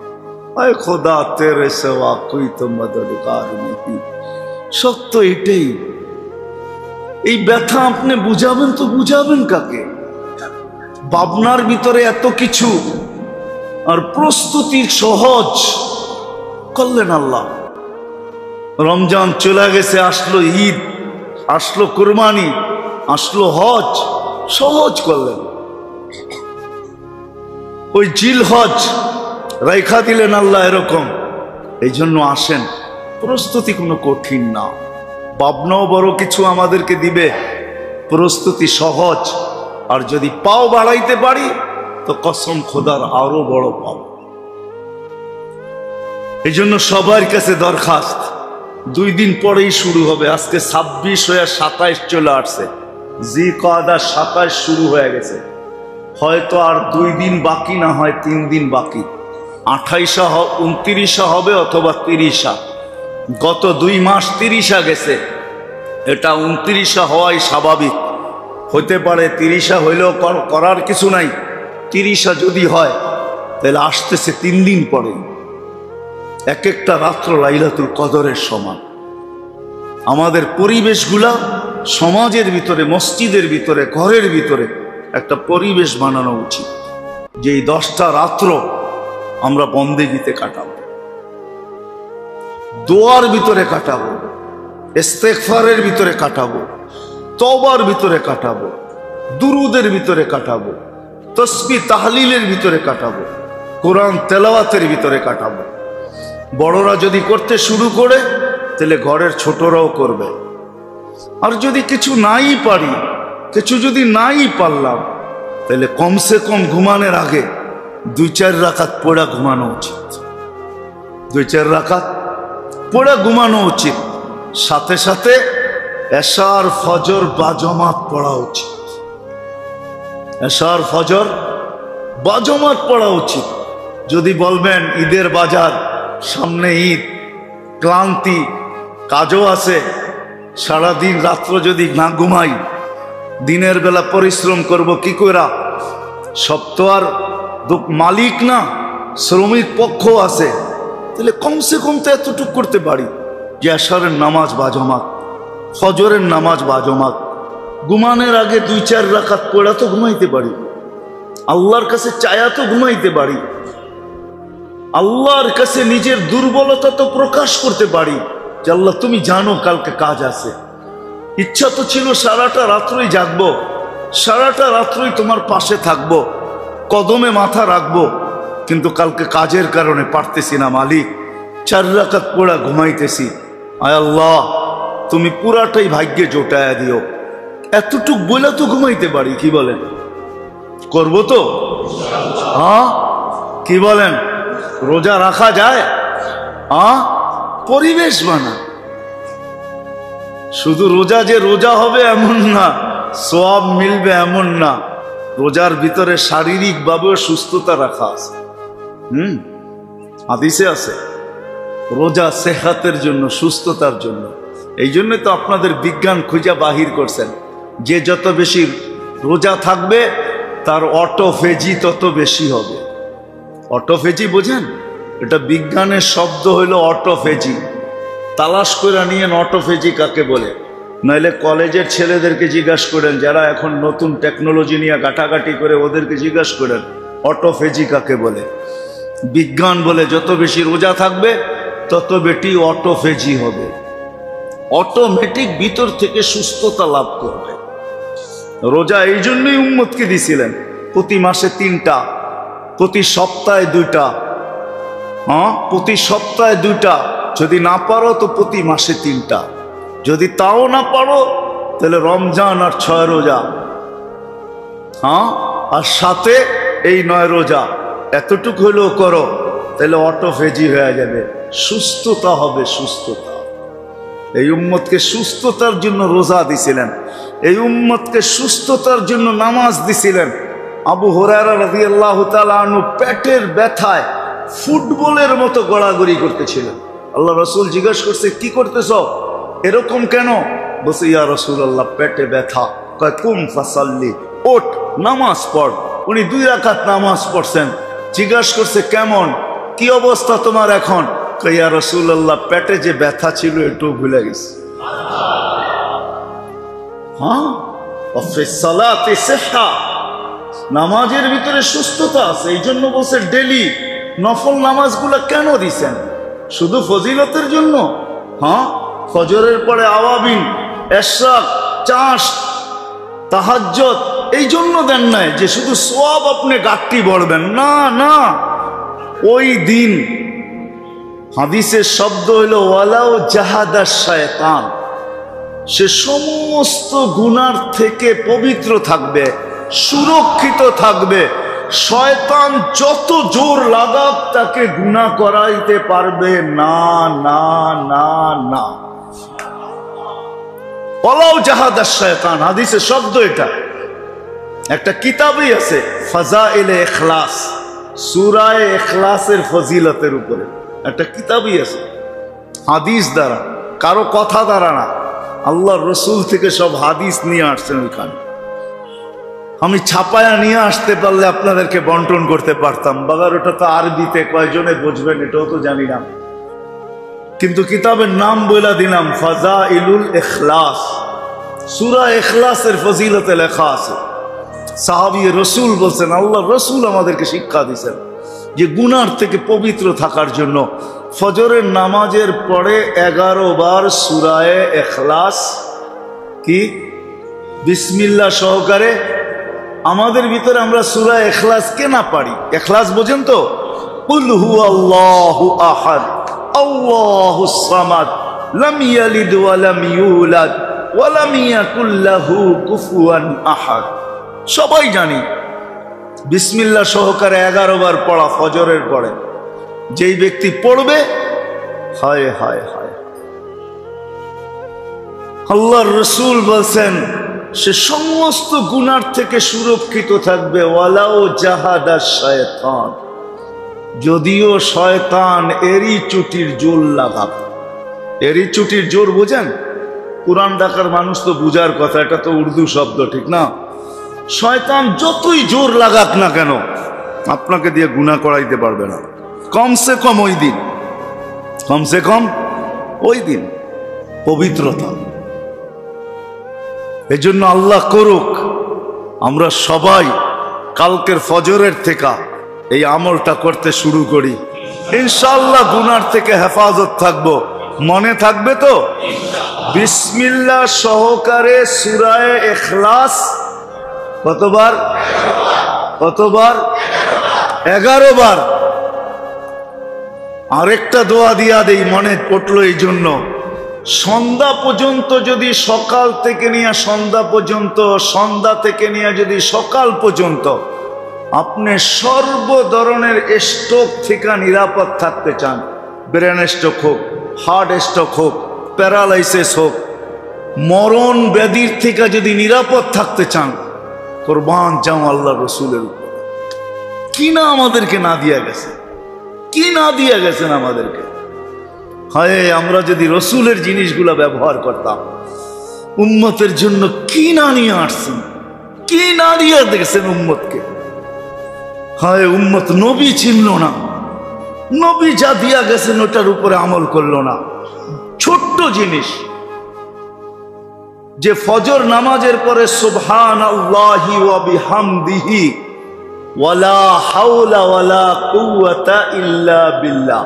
আয় খোদা তেরে সেবা কুই তো মদদগার নেহি। সত্য এটাই। এই ব্যথা আপনি বুঝাবেন তো বুঝাবেন কাকে? ভাবনার ভিতরে এত কিছু, আর প্রস্তুতি সহজ করলেন আল্লাহ। রমজান চলে গেছে, আসলো ঈদ, আসলো কুরবানি, আসলো হজ, সহজ করলেন। ওই জিলহজ রেখা দিলেন আল্লাহ এরকম। এই জন্য আসেন, প্রস্তুতি কোনো কঠিন না। ভাবনাও বড় কিছু আমাদেরকে দিবে, প্রস্তুতি সহজ। আর যদি পাও বাড়াইতে পারি তো কসম খোদার আরো বড় পাও। এই জন্য সবার কাছে দরখাস্ত, 2 দিন পরেই শুরু হবে। আজকে 26 হয়ে 27 চলে আসছে, জিলকাদা 27 শুরু হয়ে গেছে। হয়তো আর 2 দিন বাকি, না হয় 3 দিন বাকি। 28 29 হবে অথবা 30। গত 2 মাস 30 গেছে, এটা 29 হওয়াই স্বাভাবিক। হতে পারে 30 হইলেও করার কিছু নাই। 30 যদি হয় তাহলে আসতেছে 3 দিন পরে। এক একটা রাত্র লাইলাতুল কদরের সমান। আমাদের পরিবেশগুলা সমাজের ভিতরে, মসজিদের ভিতরে, ঘরের ভিতরে একটা পরিবেশ বানানো উচিত, যে এই 10টা রাত্র আমরা বন্দেগীতে কাটাবো, দোয়ার ভিতরে কাটাবো, ইস্তেগফারের ভিতরে কাটাবো, তওবার ভিতরে কাটাবো, দুরুদের ভিতরে কাটাবো, তাসবিহ তাহলিলের ভিতরে কাটাবো, কোরআন তেলাওয়াতের ভিতরে কাটাবো। বড়রা যদি করতে শুরু করে তাহলে ঘরের ছোটরাও করবে। আর যদি কিছু নাই পারি, কিছু যদি নাই পারলাম, তাহলে কমসে কম ঘুমানোর আগে 2-4 রাকাত পড়া ঘুমানো উচিত। 2-4 রাকাত পড়া ঘুমানো উচিত। সাথে সাথে এশার ফজর বাজমাত পড়া উচিত। এশার ফজর বাজমাত পড়া উচিত। যদি বলবেন ঈদের বাজার, সামনে ঈদ, ক্লান্তি, কাজও আছে, সারাদিন রাত্র যদি না ঘুমাই, দিনের বেলা পরিশ্রম করব কি করে? সব তো আর মালিক না, শ্রমিক পক্ষ আছে। তাহলে কমসে কম তো এতটুকু করতে পারি যে এশারের নামাজ বাজমাত, ফজরের নামাজ বাজমাত, ঘুমানোর আগে 2-4 রাকাত পড়া তো ঘুমাইতে পারি, আল্লাহর কাছে চায়া তো ঘুমাইতে পারি, আল্লাহর কাছে নিজের দুর্বলতা তো প্রকাশ করতে পারি যে আল্লাহ তুমি জানো কালকে কাজ আছে। ইচ্ছা তো ছিল সারাটা রাত্রই জাগবো, সারাটা রাত্রই তোমার পাশে থাকবো, কদমে মাথা রাখবো, কিন্তু কালকে কাজের কারণে পারতেছি না মালিক, 4 রাকাত পড়া ঘুমাইতেছি। আয় আল্লাহ তুমি পুরাটাই ভাগ্যে জোটায়া দিও। এতটুক বলে তো ঘুমাইতে পারি। কি বলেন? করবো তো? হ্যাঁ, কি বলেন? রোজা রাখা যায়? পরিবেশ বানা। শুধু রোজা যে রোজা হবে এমন না, সওয়াব মিলবে এমন না। রোজার ভিতরে শারীরিক ভাবে সুস্থতা রাখা আছে। হাদিসে আছে রোজা সেহাতের জন্য, সুস্থতার জন্য। এই জন্য তো আপনাদের বিজ্ঞান খুঁজে বাহির করছেন যে যত বেশি রোজা থাকবে তার অটোফেজি তত বেশি হবে। অটোফেজি বোঝেন? এটা বিজ্ঞানের শব্দ হইল অটোফেজি। তালাশ করে নিয়েন অটোফেজি কাকে বলে, নইলে কলেজের ছেলেদেরকে জিজ্ঞাসা করেন, যারা এখন নতুন টেকনোলজি নিয়ে ঘাটাঘাটি করে, ওদেরকে জিজ্ঞাসা করেন অটোফেজি কাকে বলে। বিজ্ঞান বলে যত বেশি রোজা থাকবে তত বেশি অটোফেজি হবে, অটোমেটিক ভিতর থেকে সুস্থতা লাভ করবে। রোজা এই জন্যই উম্মতকে দিছিলেন প্রতি মাসে 3টা, প্রতি সপ্তাহে 2টা, প্রতি সপ্তাহে 2টা, যদি না পারো তো প্রতি মাসে 3টা, যদি তাও না পারো তাহলে রমজান আর 6 রোজা, আর সাথে এই 9 রোজা, এতটুকু হলেও করো, তাহলে অটোফেজি হয়ে যাবে, সুস্থতা হবে। সুস্থতা, এই উম্মতকে সুস্থতার জন্য রোজা দিছিলেন, এই উম্মতকে সুস্থতার জন্য নামাজ দিছিলেন। আবু হুরায়রা রাদিয়াল্লাহু তাআলা আনহু পেটের ব্যথায় ফুটবলের মতো গড়াগড়ি করতেছিলেন। আল্লাহ রাসূল জিজ্ঞাসা করছে, কি করতেছ এরকম কেন? বলছে, ইয়া রাসূলুল্লাহ পেটে ব্যথা। কয় কুম ফাসাল্লি, ওঠ নামাজ পড়। উনি 2 রাকাত নামাজ পড়ছেন। জিজ্ঞাসা করছে, কেমন, কি অবস্থা তোমার এখন? কয় ইয়া রাসূলুল্লাহ পেটে যে ব্যথা ছিল একটু ভুলে গেছে। নামাজের ভিতরে সুস্থতা আছে, এই জন্য বলছে ডেলি নফল নামাজগুলা কেন দিছেন? শুধু ফজিলতের জন্য? ফজরের পরে আওয়াবিন, ইশরাক, চাষ, তাহাজ্জুদ এই জন্য দেন নাই যে শুধু সওয়াব আপনি গাঁটটি বড়বেন। না না, ওই দিন হাদিসের শব্দ হইল ওয়ালাউ জাহাদা শয়তান, সে সমস্ত গুনার থেকে পবিত্র থাকবে, সুরক্ষিত থাকবে। শয়তান যত জোর লাগাক তাকে গুনাহ করাইতে পারবে না, না, না, না। ওয়ালাউ জাহাদাশ শয়তান, হাদিসের শব্দ এটা। একটা কিতাবই আছে ফাজাইলে ইখলাস, সূরা ইখলাসের ফজিলতের উপরে একটা কিতাবই আছে, হাদিস দ্বারা, কারো কথা দ্বারা না, আল্লাহর রসুল থেকে সব হাদিস নিয়ে আসছেন ওইখানে। আমি ছাপায়া নিয়ে আসতে পারলে আপনাদেরকে বন্টন করতে পারতাম, বাগার ওটা তো আরবিতে, কয়জনে বুঝবেন এটাও তো জানি না, কিন্তু কিতাবের নাম বইলা দিলাম ফাজাইলুল ইখলাস। সূরা ইখলাসের ফজিলতে লেখা আছে। সাহাবী রসুল বলছেন, আল্লাহ রসুল আমাদেরকে শিক্ষা দিয়েছেন যে গুনার থেকে পবিত্র থাকার জন্য ফজরের নামাজের পরে 11 বার সূরা ইখলাস কি বিসমিল্লাহ সহকারে। আমাদের ভিতরে আমরা সূরা ইখলাস কে না পারি? ইখলাস বোঝেন তো? কুল হুয়াল্লাহু আহাদ আল্লাহুস সামাদ লাম ইয়ালিদ ওয়া লাম ইউলাদ ওয়া লাম ইয়াকুল লাহু কুফুয়ান আহাদ। সবাই জানি বিসমিল্লাহ সহকারে 11 বার পড়া ফজরের পরে। যেই ব্যক্তি পড়বে, হায় হায় হায়, আল্লাহর রাসূল বলছেন সে সমস্ত গুনার থেকে সুরক্ষিত থাকবে। ওয়ালাউ জাহাদাশ শয়তান, যদিও শয়তান এরি চুটির জোর লাগাক। এরি চুটির জোর বোঝেন? কুরআন ডাকার মানুষ তো বুঝার কথা, এটা তো উর্দু শব্দ, ঠিক না? শয়তান যতই জোর লাগাক না কেন আপনাকে দিয়ে গুনাহ করাইতে পারবে না, কমসে কম ওই দিন, কমসে কম ওই দিন পবিত্রতা। এজন্য আল্লাহ করুক আমরা সবাই কালকের ফজরের থেকে এই আমলটা করতে শুরু করি, ইনশাআল্লাহ গুনার থেকে হেফাজত থাকবো। মনে থাকবে তো? বিসমিল্লাহ সহকারে সূরা ইখলাস কতবার? কতবার? 11 বার। আরেকটা দোয়া দিয়া দেই, মনে পড়লো এই জন্য, সন্ধ্যা পর্যন্ত যদি সকাল থেকে নিয়ে সন্ধ্যা পর্যন্ত, সন্ধ্যা থেকে নিয়ে যদি সকাল পর্যন্ত আপনি সর্ব ধরনের স্ট্রোক থেকে নিরাপদ থাকতে চান, ব্রেন স্ট্রোক হোক, হার্ট স্ট্রোক হোক, প্যারালাইসিস হোক, মরণ ব্যাধির থেকে যদি নিরাপদ থাকতে চান, কুরবান যাও আল্লাহ রসুলের উপর। কি না আমাদেরকে না দিয়া গেছে, কি না দিয়া গেছেন আমাদেরকে। হায়, আমরা যদি রসুলের জিনিসগুলো ব্যবহার করতাম, উম্মতের জন্য কি না নিয়ে আসছেন, কি না দিয়ে গেছেন উম্মতকে। হায়, উম্মত নবী চিনল না, নবী যা দিয়া গেছেন ওটার উপরে আমল করলো না। ছোট্ট জিনিস যে ফজর নামাজের পরে সুবহানাল্লাহি ওয়া বিহামদিহি ওয়ালা হাওলা ওয়ালা কুওয়াতা ইল্লা বিল্লাহ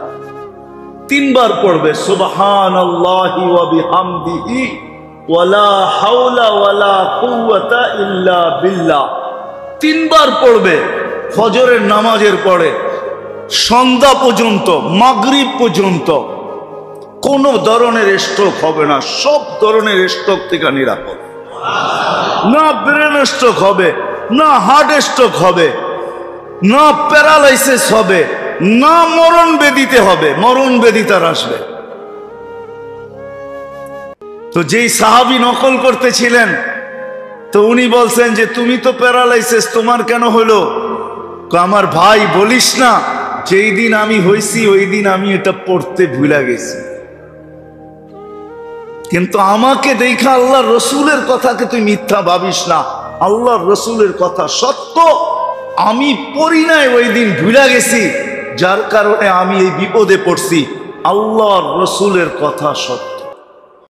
3 বার পড়বে, সুবহানাল্লাহি ওয়া বিহামদিহি ওয়ালা হাওলা ওয়ালা কুওয়াতা ইল্লা বিল্লাহ 3 বার পড়বে ফজরের নামাজের পরে। সন্ধ্যা পর্যন্ত, মাগরিব পর্যন্ত কোনো ধরনের স্ট্রোক হবে না, সব ধরনের স্ট্রোক থেকে নিরাপদ। না ব্রেন স্ট্রোক হবে, না হার্ট স্ট্রোক হবে, না প্যারালাইসিস হবে, না মরণ ব্যাধিতে হবে, মরণ ব্যাধি তার আসবে। তো যেই সাহাবী নকল করতেছিলেন, তো উনি বলছেন যে তুমি তো প্যারালাইসিস, তোমার কেন হলো? আমার ভাই বলিস না, যেই দিন আমি হইছি ওই দিন আমি এটা পড়তে ভুলে গেছি, কিন্তু আমাকে দেখা আল্লাহর রসুলের কথাকে তুই মিথ্যা ভাবিস না, আল্লাহর রসুলের কথা সত্য, আমি পড়ি নাই ওই দিন ভুলে গেছি, যার কারণে আমি এই বিপদে পড়ছি। আল্লাহর রসুলের কথা সত্য।